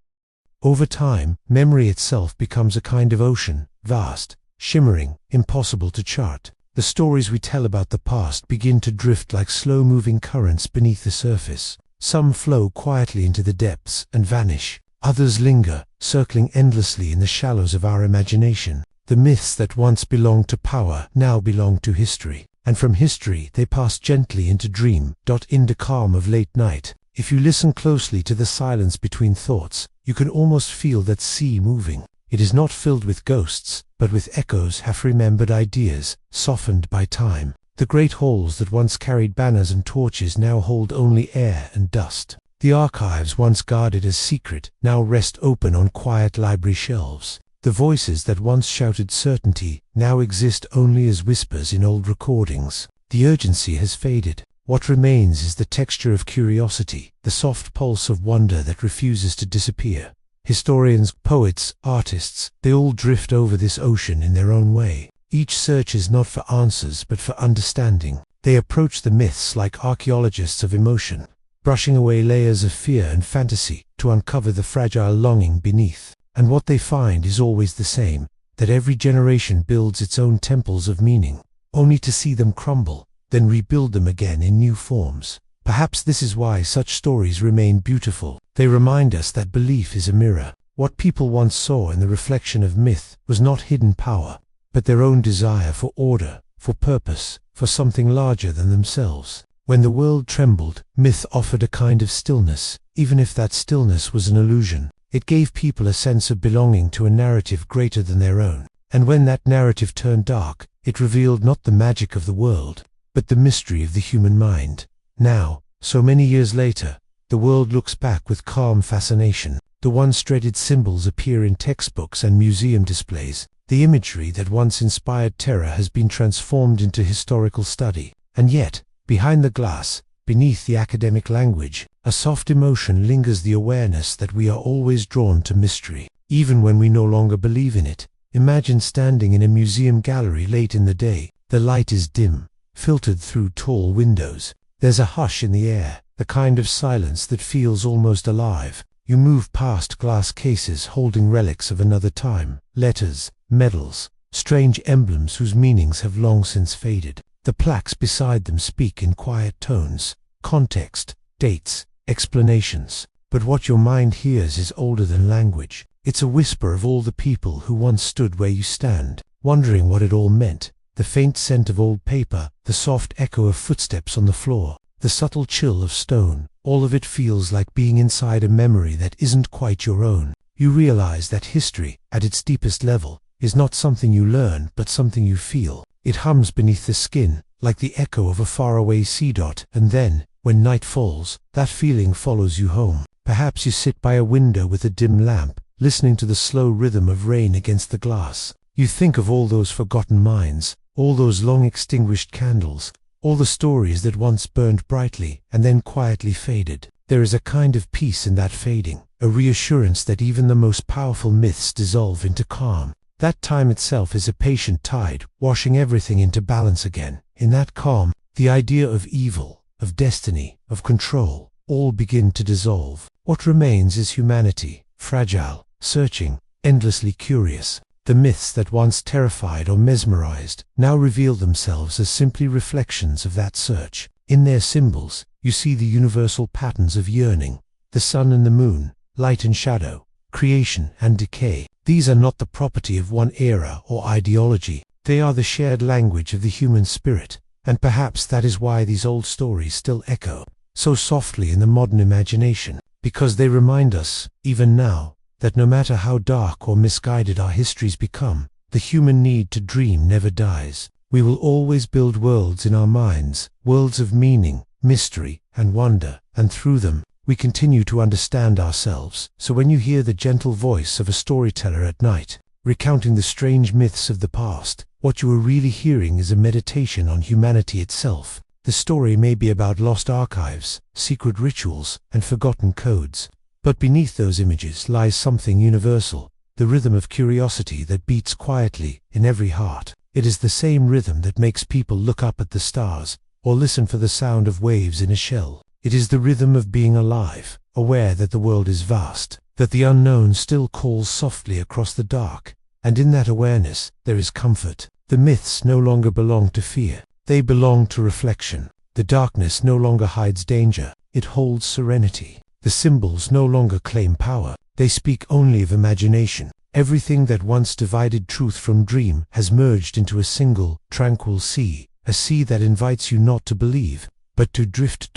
Over time, memory itself becomes a kind of ocean, vast, shimmering, impossible to chart. The stories we tell about the past begin to drift like slow-moving currents beneath the surface. Some flow quietly into the depths and vanish. Others linger, circling endlessly in the shallows of our imagination. The myths that once belonged to power now belong to history. And from history they pass gently into dream. In the calm of late night, if you listen closely to the silence between thoughts, you can almost feel that sea moving. It is not filled with ghosts, but with echoes, half-remembered ideas, softened by time. The great halls that once carried banners and torches now hold only air and dust. The archives once guarded as secret now rest open on quiet library shelves. The voices that once shouted certainty now exist only as whispers in old recordings. The urgency has faded. What remains is the texture of curiosity, the soft pulse of wonder that refuses to disappear. Historians, poets, artists, they all drift over this ocean in their own way. Each searches not for answers but for understanding. They approach the myths like archaeologists of emotion, brushing away layers of fear and fantasy to uncover the fragile longing beneath. And what they find is always the same, that every generation builds its own temples of meaning, only to see them crumble, then rebuild them again in new forms. Perhaps this is why such stories remain beautiful. They remind us that belief is a mirror. What people once saw in the reflection of myth was not hidden power, but their own desire for order, for purpose, for something larger than themselves. When the world trembled, myth offered a kind of stillness, even if that stillness was an illusion. It gave people a sense of belonging to a narrative greater than their own. And when that narrative turned dark, it revealed not the magic of the world, but the mystery of the human mind. Now, so many years later, the world looks back with calm fascination. The once dreaded symbols appear in textbooks and museum displays. The imagery that once inspired terror has been transformed into historical study. And yet, behind the glass, beneath the academic language, a soft emotion lingers, the awareness that we are always drawn to mystery, even when we no longer believe in it. Imagine standing in a museum gallery late in the day. The light is dim, filtered through tall windows. There's a hush in the air, the kind of silence that feels almost alive. You move past glass cases holding relics of another time, letters, medals, strange emblems whose meanings have long since faded. The plaques beside them speak in quiet tones, context, dates, explanations. But what your mind hears is older than language. It's a whisper of all the people who once stood where you stand, wondering what it all meant. The faint scent of old paper, the soft echo of footsteps on the floor, the subtle chill of stone, all of it feels like being inside a memory that isn't quite your own. You realize that history, at its deepest level, is not something you learn but something you feel. It hums beneath the skin, like the echo of a faraway sea dot, and then, when night falls, that feeling follows you home. Perhaps you sit by a window with a dim lamp, listening to the slow rhythm of rain against the glass. You think of all those forgotten minds, all those long extinguished candles, all the stories that once burned brightly and then quietly faded. There is a kind of peace in that fading, a reassurance that even the most powerful myths dissolve into calm. That time itself is a patient tide, washing everything into balance again. In that calm, the idea of evil, of destiny, of control, all begin to dissolve. What remains is humanity, fragile, searching, endlessly curious. The myths that once terrified or mesmerized now reveal themselves as simply reflections of that search. In their symbols, you see the universal patterns of yearning, the sun and the moon, light and shadow, creation and decay. These are not the property of one era or ideology. They are the shared language of the human spirit, and perhaps that is why these old stories still echo so softly in the modern imagination, because they remind us, even now, that no matter how dark or misguided our histories become, the human need to dream never dies. We will always build worlds in our minds, worlds of meaning, mystery, and wonder, and through them, we continue to understand ourselves. So when you hear the gentle voice of a storyteller at night, recounting the strange myths of the past, what you are really hearing is a meditation on humanity itself. The story may be about lost archives, secret rituals, and forgotten codes, but beneath those images lies something universal, the rhythm of curiosity that beats quietly in every heart. It is the same rhythm that makes people look up at the stars, or listen for the sound of waves in a shell. It is the rhythm of being alive, aware that the world is vast, that the unknown still calls softly across the dark, and in that awareness there is comfort. The myths no longer belong to fear, they belong to reflection. The darkness no longer hides danger, it holds serenity. The symbols no longer claim power, they speak only of imagination. Everything that once divided truth from dream has merged into a single, tranquil sea, a sea that invites you not to believe, but to drift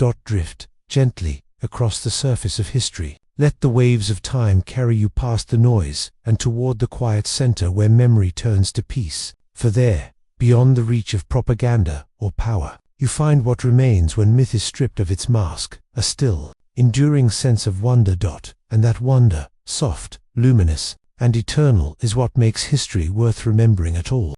gently across the surface of history. Let the waves of time carry you past the noise and toward the quiet center where memory turns to peace. For there, beyond the reach of propaganda or power, you find what remains when myth is stripped of its mask, a still, enduring sense of wonder. And that wonder, soft, luminous, and eternal, is what makes history worth remembering at all.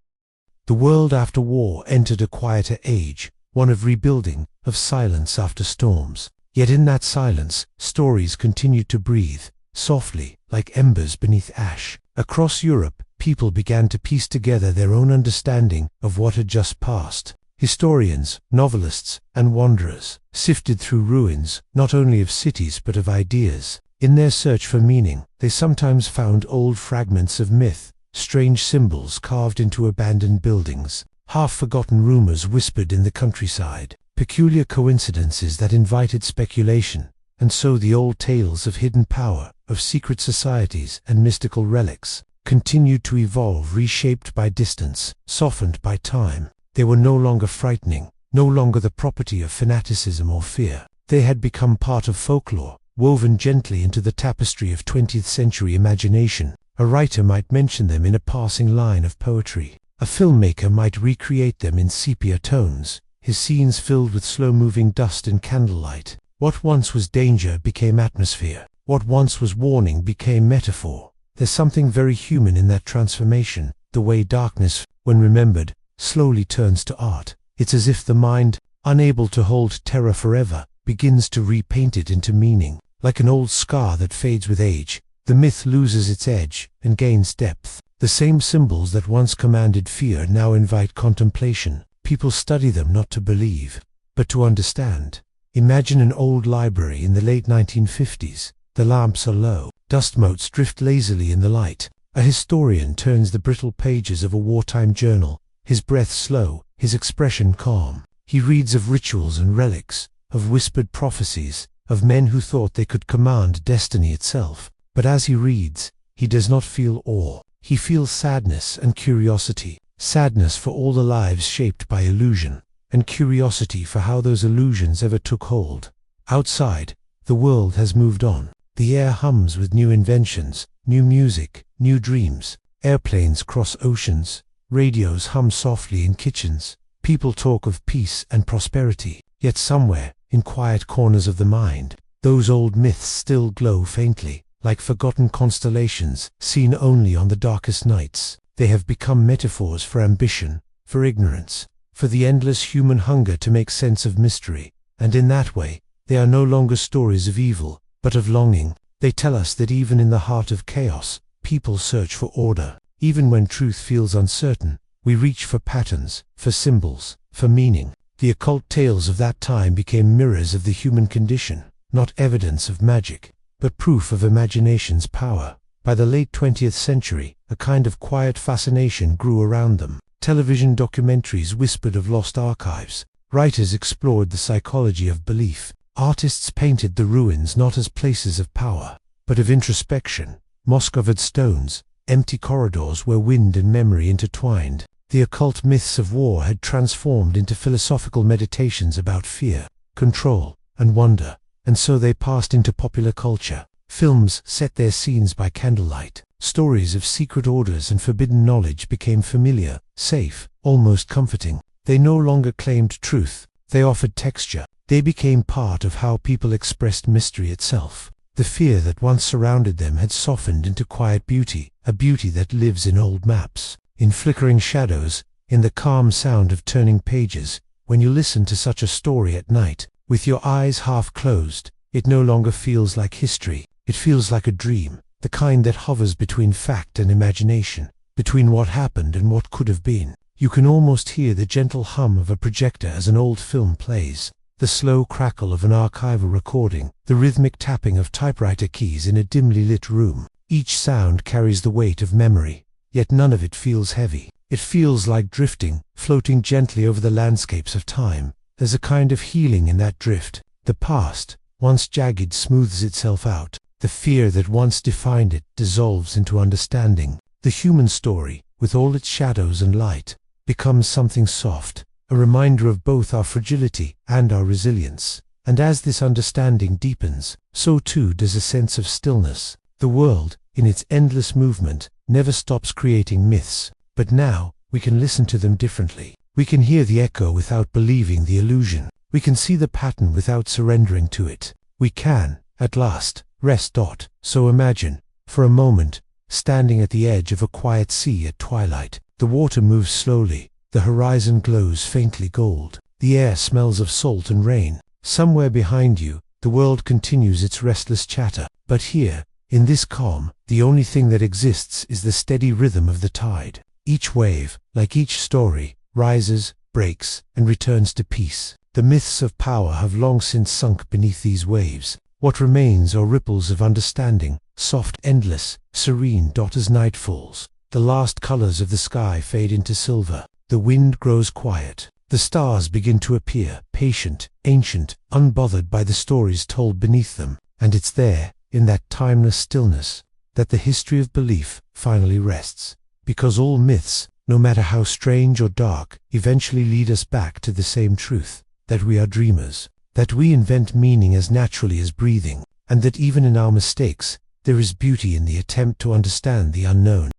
The world after war entered a quieter age, one of rebuilding, of silence after storms. Yet in that silence, stories continued to breathe, softly, like embers beneath ash. Across Europe, people began to piece together their own understanding of what had just passed. Historians, novelists, and wanderers sifted through ruins, not only of cities but of ideas. In their search for meaning, they sometimes found old fragments of myth, strange symbols carved into abandoned buildings, half-forgotten rumors whispered in the countryside, peculiar coincidences that invited speculation. And so the old tales of hidden power, of secret societies and mystical relics, continued to evolve, reshaped by distance, softened by time. They were no longer frightening, no longer the property of fanaticism or fear. They had become part of folklore, woven gently into the tapestry of 20th century imagination. A writer might mention them in a passing line of poetry. A filmmaker might recreate them in sepia tones, his scenes filled with slow-moving dust and candlelight. What once was danger became atmosphere. What once was warning became metaphor. There's something very human in that transformation, the way darkness, when remembered, slowly turns to art. It's as if the mind, unable to hold terror forever, begins to repaint it into meaning. Like an old scar that fades with age, the myth loses its edge and gains depth. The same symbols that once commanded fear now invite contemplation. People study them not to believe, but to understand. Imagine an old library in the late 1950s. The lamps are low, dust motes drift lazily in the light. A historian turns the brittle pages of a wartime journal, his breath slow, his expression calm. He reads of rituals and relics, of whispered prophecies, of men who thought they could command destiny itself. But as he reads, he does not feel awe. He feels sadness and curiosity. Sadness for all the lives shaped by illusion, and curiosity for how those illusions ever took hold. Outside, the world has moved on. The air hums with new inventions, new music, new dreams. Airplanes cross oceans. Radios hum softly in kitchens. People talk of peace and prosperity. Yet somewhere, in quiet corners of the mind, those old myths still glow faintly, like forgotten constellations, seen only on the darkest nights. They have become metaphors for ambition, for ignorance, for the endless human hunger to make sense of mystery. And in that way, they are no longer stories of evil, but of longing. They tell us that even in the heart of chaos, people search for order. Even when truth feels uncertain, we reach for patterns, for symbols, for meaning. The occult tales of that time became mirrors of the human condition, not evidence of magic, but proof of imagination's power. By the late 20th century, a kind of quiet fascination grew around them. Television documentaries whispered of lost archives. Writers explored the psychology of belief. Artists painted the ruins not as places of power, but of introspection. Moss-covered stones, empty corridors where wind and memory intertwined. The occult myths of war had transformed into philosophical meditations about fear, control, and wonder, and so they passed into popular culture. Films set their scenes by candlelight. Stories of secret orders and forbidden knowledge became familiar, safe, almost comforting. They no longer claimed truth, they offered texture. They became part of how people expressed mystery itself. The fear that once surrounded them had softened into quiet beauty, a beauty that lives in old maps, in flickering shadows, in the calm sound of turning pages. When you listen to such a story at night, with your eyes half closed, it no longer feels like history. It feels like a dream, the kind that hovers between fact and imagination, between what happened and what could have been. You can almost hear the gentle hum of a projector as an old film plays, the slow crackle of an archival recording, the rhythmic tapping of typewriter keys in a dimly lit room. Each sound carries the weight of memory, yet none of it feels heavy. It feels like drifting, floating gently over the landscapes of time. There's a kind of healing in that drift. The past, once jagged, smooths itself out. The fear that once defined it dissolves into understanding. The human story, with all its shadows and light, becomes something soft, a reminder of both our fragility and our resilience. And as this understanding deepens, so too does a sense of stillness. The world, in its endless movement, never stops creating myths, but now we can listen to them differently. We can hear the echo without believing the illusion. We can see the pattern without surrendering to it. We can, at last, rest. So imagine, for a moment, standing at the edge of a quiet sea at twilight. The water moves slowly. The horizon glows faintly gold. The air smells of salt and rain. Somewhere behind you, the world continues its restless chatter. But here, in this calm, the only thing that exists is the steady rhythm of the tide. Each wave, like each story, rises, breaks, and returns to peace. The myths of power have long since sunk beneath these waves. What remains are ripples of understanding, soft, endless, serene. As night falls, the last colors of the sky fade into silver. The wind grows quiet. The stars begin to appear, patient, ancient, unbothered by the stories told beneath them. And it's there, in that timeless stillness, that the history of belief finally rests. Because all myths, no matter how strange or dark, eventually lead us back to the same truth, that we are dreamers, that we invent meaning as naturally as breathing, and that even in our mistakes, there is beauty in the attempt to understand the unknown.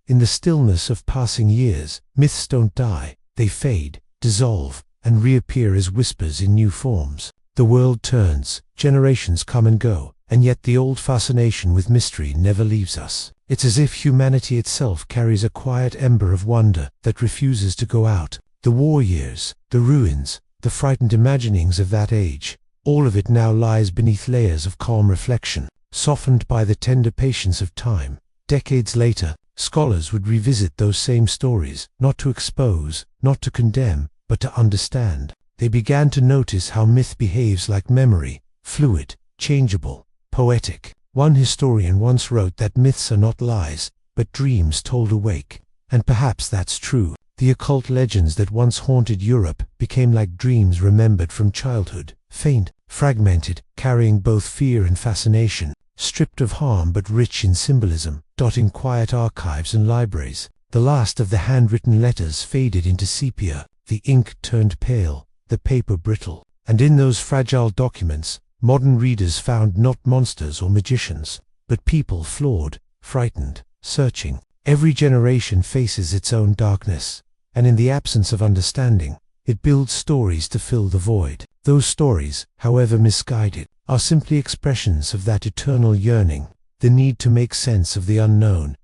In the stillness of passing years, myths don't die. They fade, dissolve, and reappear as whispers in new forms. The world turns, generations come and go, and yet the old fascination with mystery never leaves us. It's as if humanity itself carries a quiet ember of wonder that refuses to go out. The war years, the ruins, the frightened imaginings of that age, all of it now lies beneath layers of calm reflection, softened by the tender patience of time. Decades later, scholars would revisit those same stories, not to expose, not to condemn, but to understand. They began to notice how myth behaves like memory, fluid, changeable, poetic. One historian once wrote that myths are not lies, but dreams told awake. And perhaps that's true. The occult legends that once haunted Europe became like dreams remembered from childhood, faint, fragmented, carrying both fear and fascination, stripped of harm but rich in symbolism, dotting quiet archives and libraries. The last of the handwritten letters faded into sepia, the ink turned pale, the paper brittle, and in those fragile documents, modern readers found not monsters or magicians, but people flawed, frightened, searching. Every generation faces its own darkness, and in the absence of understanding, it builds stories to fill the void. Those stories, however misguided, are simply expressions of that eternal yearning, the need to make sense of the unknown,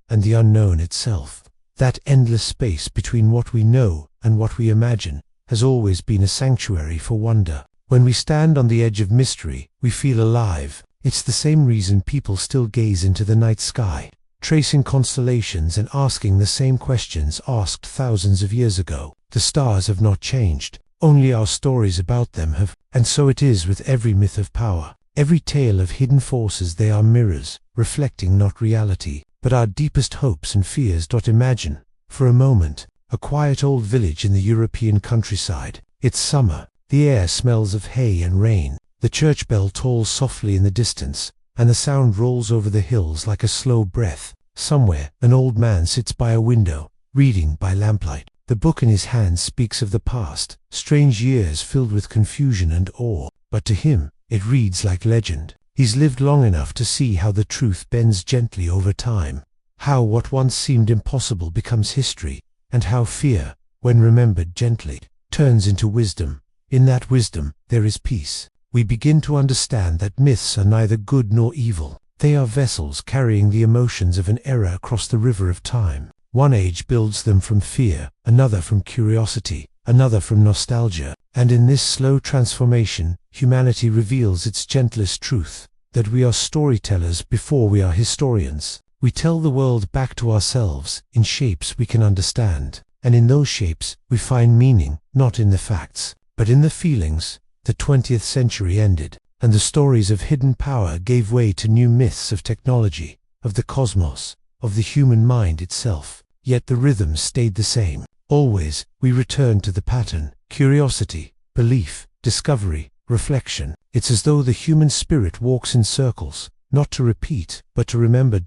and the unknown itself. That endless space between what we know and what we imagine has always been a sanctuary for wonder. When we stand on the edge of mystery, we feel alive. It's the same reason people still gaze into the night sky, tracing constellations and asking the same questions asked thousands of years ago. The stars have not changed, only our stories about them have. And so it is with every myth of power, every tale of hidden forces. They are mirrors, reflecting not reality, but our deepest hopes and fears. Imagine, for a moment, a quiet old village in the European countryside. It's summer. The air smells of hay and rain. The church bell tolls softly in the distance, and the sound rolls over the hills like a slow breath. Somewhere, an old man sits by a window, reading by lamplight. The book in his hand speaks of the past, strange years filled with confusion and awe. But to him, it reads like legend. He's lived long enough to see how the truth bends gently over time, how what once seemed impossible becomes history, and how fear, when remembered gently, turns into wisdom. In that wisdom, there is peace. We begin to understand that myths are neither good nor evil. They are vessels carrying the emotions of an era across the river of time. One age builds them from fear, another from curiosity, another from nostalgia, and in this slow transformation, humanity reveals its gentlest truth, that we are storytellers before we are historians. We tell the world back to ourselves, in shapes we can understand, and in those shapes, we find meaning, not in the facts, but in the feelings. The 20th century ended, and the stories of hidden power gave way to new myths of technology, of the cosmos, of the human mind itself. Yet the rhythm stayed the same. Always, we returned to the pattern: curiosity, belief, discovery, reflection. It's as though the human spirit walks in circles, not to repeat, but to remember.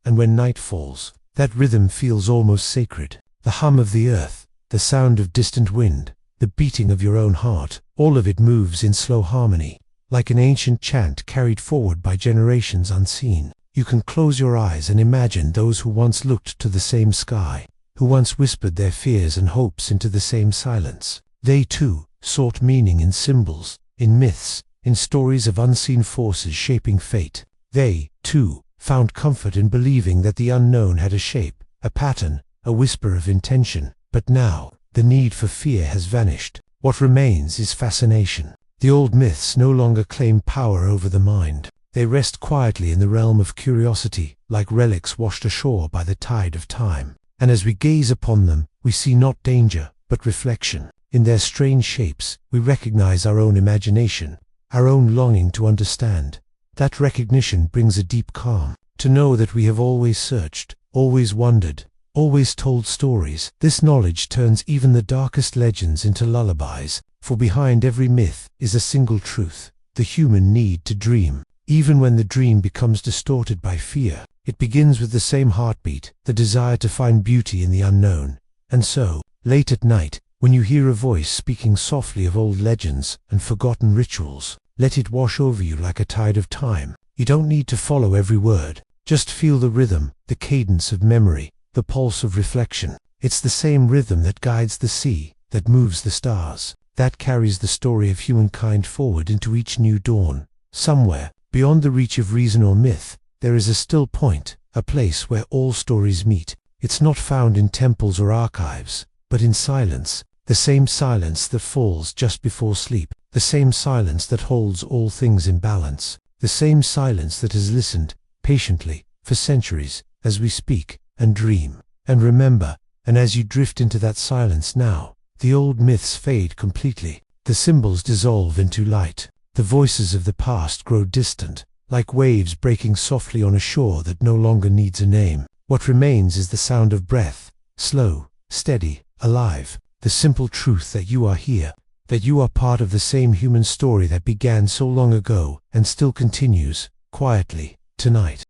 And when night falls, that rhythm feels almost sacred. The hum of the earth, the sound of distant wind, the beating of your own heart, all of it moves in slow harmony, like an ancient chant carried forward by generations unseen. You can close your eyes and imagine those who once looked to the same sky, who once whispered their fears and hopes into the same silence. They too sought meaning in symbols, in myths, in stories of unseen forces shaping fate. They, too, found comfort in believing that the unknown had a shape, a pattern, a whisper of intention. But now, the need for fear has vanished. What remains is fascination. The old myths no longer claim power over the mind. They rest quietly in the realm of curiosity, like relics washed ashore by the tide of time. And as we gaze upon them, we see not danger, but reflection. In their strange shapes, we recognize our own imagination, our own longing to understand. That recognition brings a deep calm. To know that we have always searched, always wondered, always told stories. This knowledge turns even the darkest legends into lullabies, for behind every myth is a single truth: the human need to dream. Even when the dream becomes distorted by fear, it begins with the same heartbeat, the desire to find beauty in the unknown. And so, late at night, when you hear a voice speaking softly of old legends and forgotten rituals, let it wash over you like a tide of time. You don't need to follow every word. Just feel the rhythm, the cadence of memory, the pulse of reflection. It's the same rhythm that guides the sea, that moves the stars, that carries the story of humankind forward into each new dawn. Somewhere, beyond the reach of reason or myth, there is a still point, a place where all stories meet. It's not found in temples or archives, but in silence, the same silence that falls just before sleep, the same silence that holds all things in balance, the same silence that has listened, patiently, for centuries, as we speak, and dream, and remember. And as you drift into that silence now, the old myths fade completely, the symbols dissolve into light. The voices of the past grow distant, like waves breaking softly on a shore that no longer needs a name. What remains is the sound of breath, slow, steady, alive, the simple truth that you are here, that you are part of the same human story that began so long ago and still continues, quietly, tonight.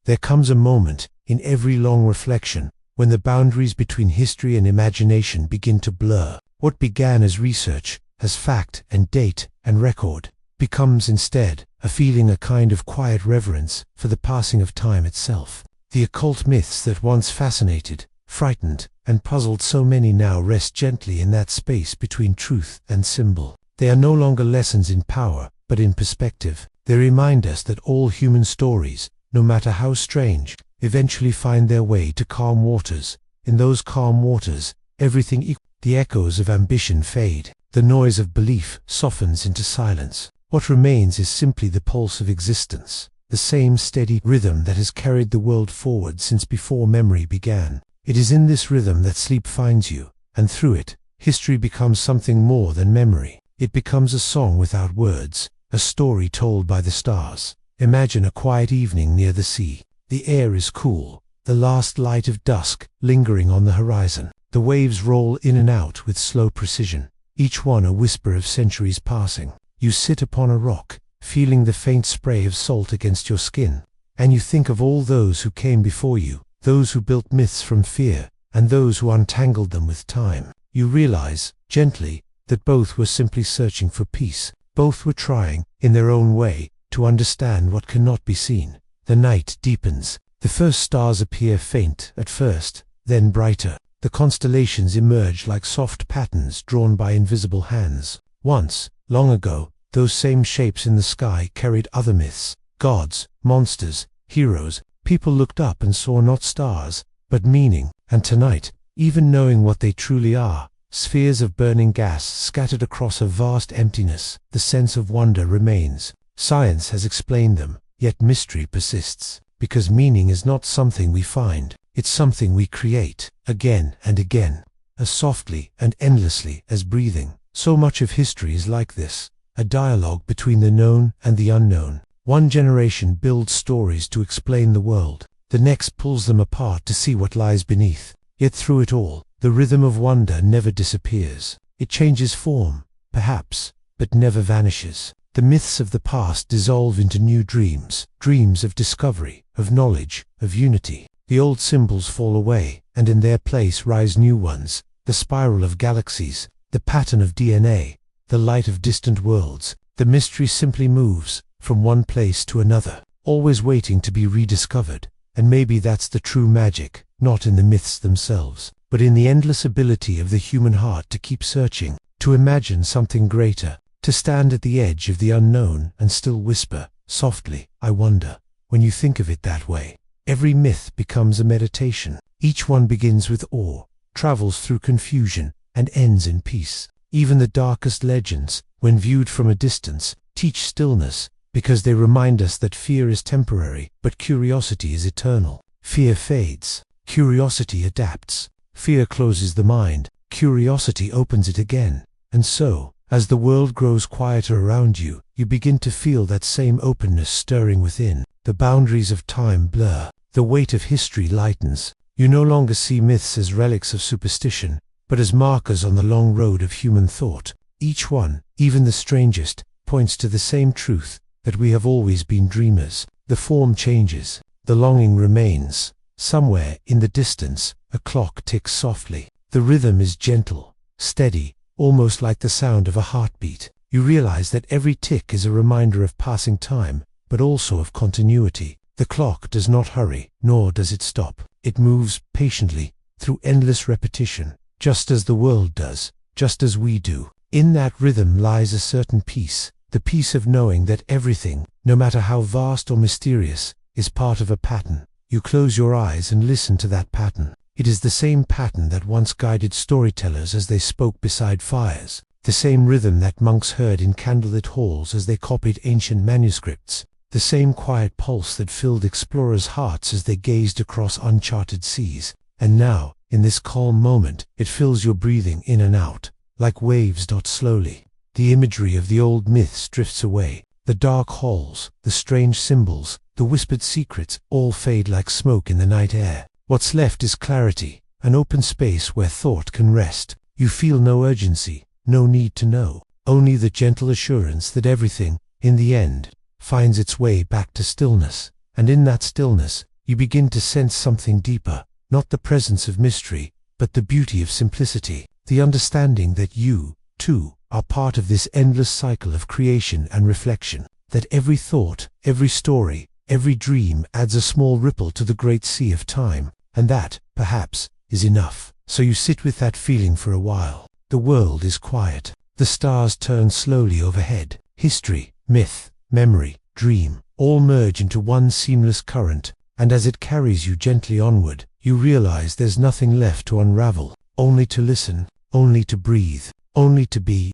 There comes a moment, in every long reflection, when the boundaries between history and imagination begin to blur. What began as research, as fact and date and record, becomes instead a feeling, a kind of quiet reverence for the passing of time itself. The occult myths that once fascinated, frightened, and puzzled so many now rest gently in that space between truth and symbol. They are no longer lessons in power, but in perspective. They remind us that all human stories, no matter how strange, eventually find their way to calm waters. In those calm waters, everything the echoes of ambition fade, the noise of belief softens into silence. What remains is simply the pulse of existence, the same steady rhythm that has carried the world forward since before memory began. It is in this rhythm that sleep finds you, and through it, history becomes something more than memory. It becomes a song without words, a story told by the stars. Imagine a quiet evening near the sea. The air is cool, the last light of dusk lingering on the horizon. The waves roll in and out with slow precision, each one a whisper of centuries passing. You sit upon a rock, feeling the faint spray of salt against your skin, and you think of all those who came before you, those who built myths from fear, and those who untangled them with time. You realize, gently, that both were simply searching for peace. Both were trying, in their own way, to understand what cannot be seen. The night deepens. The first stars appear faint at first, then brighter. The constellations emerge like soft patterns drawn by invisible hands. Once, long ago, those same shapes in the sky carried other myths, gods, monsters, heroes. People looked up and saw not stars, but meaning. And tonight, even knowing what they truly are, spheres of burning gas scattered across a vast emptiness, the sense of wonder remains. Science has explained them, yet mystery persists, because meaning is not something we find, it's something we create, again and again, as softly and endlessly as breathing. So much of history is like this, a dialogue between the known and the unknown. One generation builds stories to explain the world, the next pulls them apart to see what lies beneath. Yet through it all, the rhythm of wonder never disappears. It changes form, perhaps, but never vanishes. The myths of the past dissolve into new dreams, dreams of discovery, of knowledge, of unity. The old symbols fall away, and in their place rise new ones, the spiral of galaxies, the pattern of DNA, the light of distant worlds. The mystery simply moves from one place to another, always waiting to be rediscovered. And maybe that's the true magic, not in the myths themselves, but in the endless ability of the human heart to keep searching, to imagine something greater, to stand at the edge of the unknown and still whisper, softly, I wonder. When you think of it that way, every myth becomes a meditation. Each one begins with awe, travels through confusion, and ends in peace. Even the darkest legends, when viewed from a distance, teach stillness, because they remind us that fear is temporary, but curiosity is eternal. Fear fades, curiosity adapts. Fear closes the mind, curiosity opens it again. And so, as the world grows quieter around you, you begin to feel that same openness stirring within. The boundaries of time blur, the weight of history lightens. You no longer see myths as relics of superstition, but as markers on the long road of human thought. Each one, even the strangest, points to the same truth, that we have always been dreamers. The form changes, the longing remains. Somewhere in the distance, a clock ticks softly. The rhythm is gentle, steady, almost like the sound of a heartbeat. You realize that every tick is a reminder of passing time, but also of continuity. The clock does not hurry, nor does it stop. It moves patiently, through endless repetition, just as the world does, just as we do. In that rhythm lies a certain peace, the peace of knowing that everything, no matter how vast or mysterious, is part of a pattern. You close your eyes and listen to that pattern. It is the same pattern that once guided storytellers as they spoke beside fires, the same rhythm that monks heard in candlelit halls as they copied ancient manuscripts, the same quiet pulse that filled explorers' hearts as they gazed across uncharted seas. And now, in this calm moment, it fills your breathing in and out, like waves. Slowly, the imagery of the old myths drifts away. The dark halls, the strange symbols, the whispered secrets, all fade like smoke in the night air. What's left is clarity, an open space where thought can rest. You feel no urgency, no need to know, only the gentle assurance that everything, in the end, finds its way back to stillness. And in that stillness, you begin to sense something deeper, not the presence of mystery, but the beauty of simplicity, the understanding that you, too, are part of this endless cycle of creation and reflection, that every thought, every story, every dream adds a small ripple to the great sea of time, and that, perhaps, is enough. So you sit with that feeling for a while. The world is quiet. The stars turn slowly overhead. History, myth, memory, dream, all merge into one seamless current, and as it carries you gently onward, you realize there's nothing left to unravel, only to listen, only to breathe, only to be.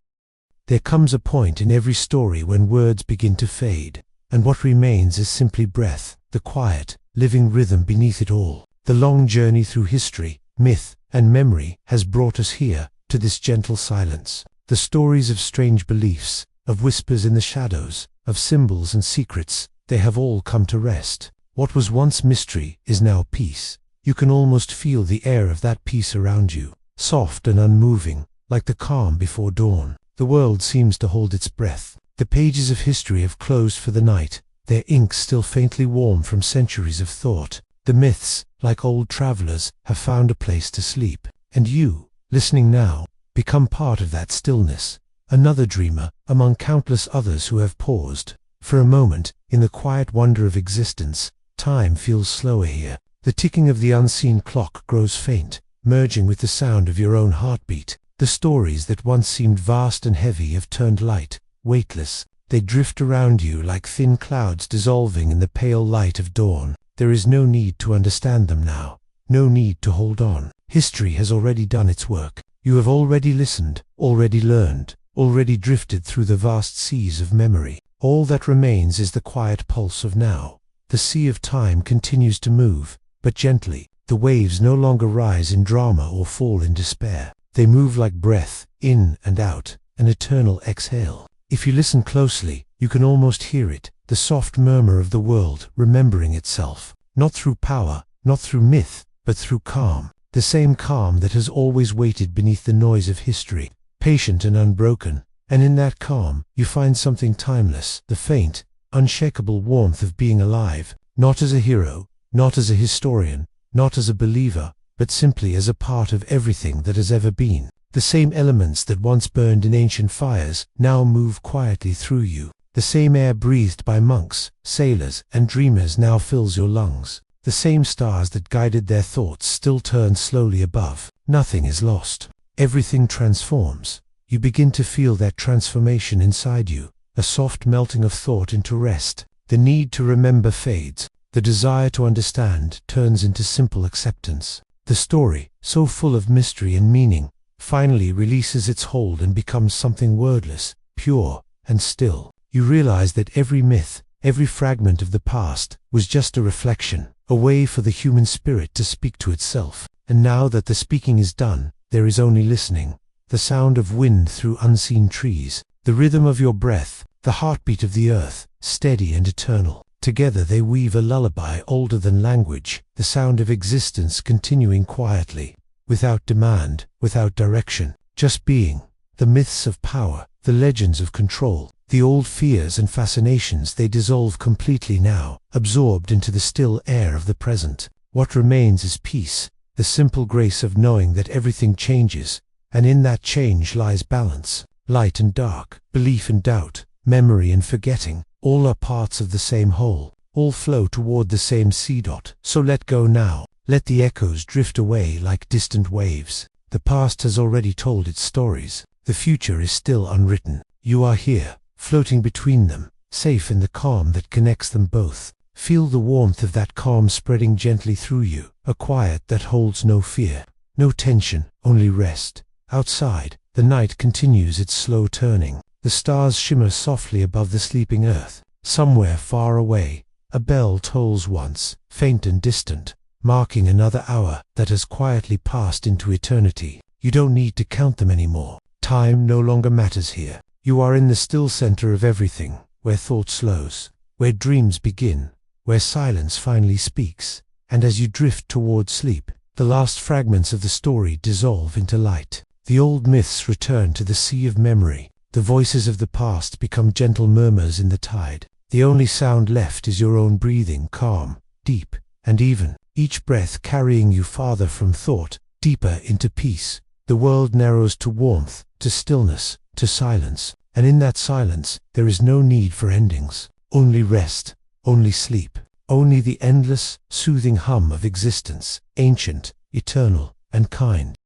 There comes a point in every story when words begin to fade, and what remains is simply breath, the quiet, living rhythm beneath it all. The long journey through history, myth, and memory has brought us here, to this gentle silence. The stories of strange beliefs, of whispers in the shadows, of symbols and secrets, they have all come to rest. What was once mystery is now peace. You can almost feel the air of that peace around you, soft and unmoving, like the calm before dawn. The world seems to hold its breath. The pages of history have closed for the night, their ink still faintly warm from centuries of thought. The myths, like old travelers, have found a place to sleep. And you, listening now, become part of that stillness, another dreamer among countless others who have paused. For a moment, in the quiet wonder of existence, time feels slower here. The ticking of the unseen clock grows faint, merging with the sound of your own heartbeat. The stories that once seemed vast and heavy have turned light, weightless. They drift around you like thin clouds dissolving in the pale light of dawn. There is no need to understand them now. No need to hold on. History has already done its work. You have already listened, already learned, already drifted through the vast seas of memory. All that remains is the quiet pulse of now. The sea of time continues to move, but gently. The waves no longer rise in drama or fall in despair. They move like breath, in and out, an eternal exhale. If you listen closely, you can almost hear it, the soft murmur of the world remembering itself. Not through power, not through myth, but through calm. The same calm that has always waited beneath the noise of history, patient and unbroken. And in that calm, you find something timeless, the faint, unshakable warmth of being alive, not as a hero, not as a historian, not as a believer, but simply as a part of everything that has ever been. The same elements that once burned in ancient fires now move quietly through you. The same air breathed by monks, sailors, and dreamers now fills your lungs. The same stars that guided their thoughts still turn slowly above. Nothing is lost. Everything transforms. You begin to feel that transformation inside you, a soft melting of thought into rest. The need to remember fades. The desire to understand turns into simple acceptance. The story, so full of mystery and meaning, finally releases its hold and becomes something wordless, pure, and still. You realize that every myth, every fragment of the past, was just a reflection, a way for the human spirit to speak to itself. And now that the speaking is done, there is only listening. The sound of wind through unseen trees, the rhythm of your breath, the heartbeat of the earth, steady and eternal. Together they weave a lullaby older than language, the sound of existence continuing quietly, without demand, without direction, just being. The myths of power, the legends of control, the old fears and fascinations, they dissolve completely now, absorbed into the still air of the present. What remains is peace, the simple grace of knowing that everything changes, and in that change lies balance. Light and dark, belief and doubt, memory and forgetting, all are parts of the same whole, all flow toward the same sea dot. So let go now, let the echoes drift away like distant waves. The past has already told its stories, the future is still unwritten. You are here, floating between them, safe in the calm that connects them both. Feel the warmth of that calm spreading gently through you, a quiet that holds no fear, no tension, only rest. Outside, the night continues its slow turning. The stars shimmer softly above the sleeping earth. Somewhere far away, a bell tolls once, faint and distant, marking another hour that has quietly passed into eternity. You don't need to count them anymore. Time no longer matters here. You are in the still center of everything, where thought slows, where dreams begin, where silence finally speaks. And as you drift toward sleep, the last fragments of the story dissolve into light. The old myths return to the sea of memory. The voices of the past become gentle murmurs in the tide. The only sound left is your own breathing, calm, deep, and even, each breath carrying you farther from thought, deeper into peace. The world narrows to warmth, to stillness, to silence, and in that silence, there is no need for endings. Only rest, only sleep, only the endless, soothing hum of existence, ancient, eternal, and kind.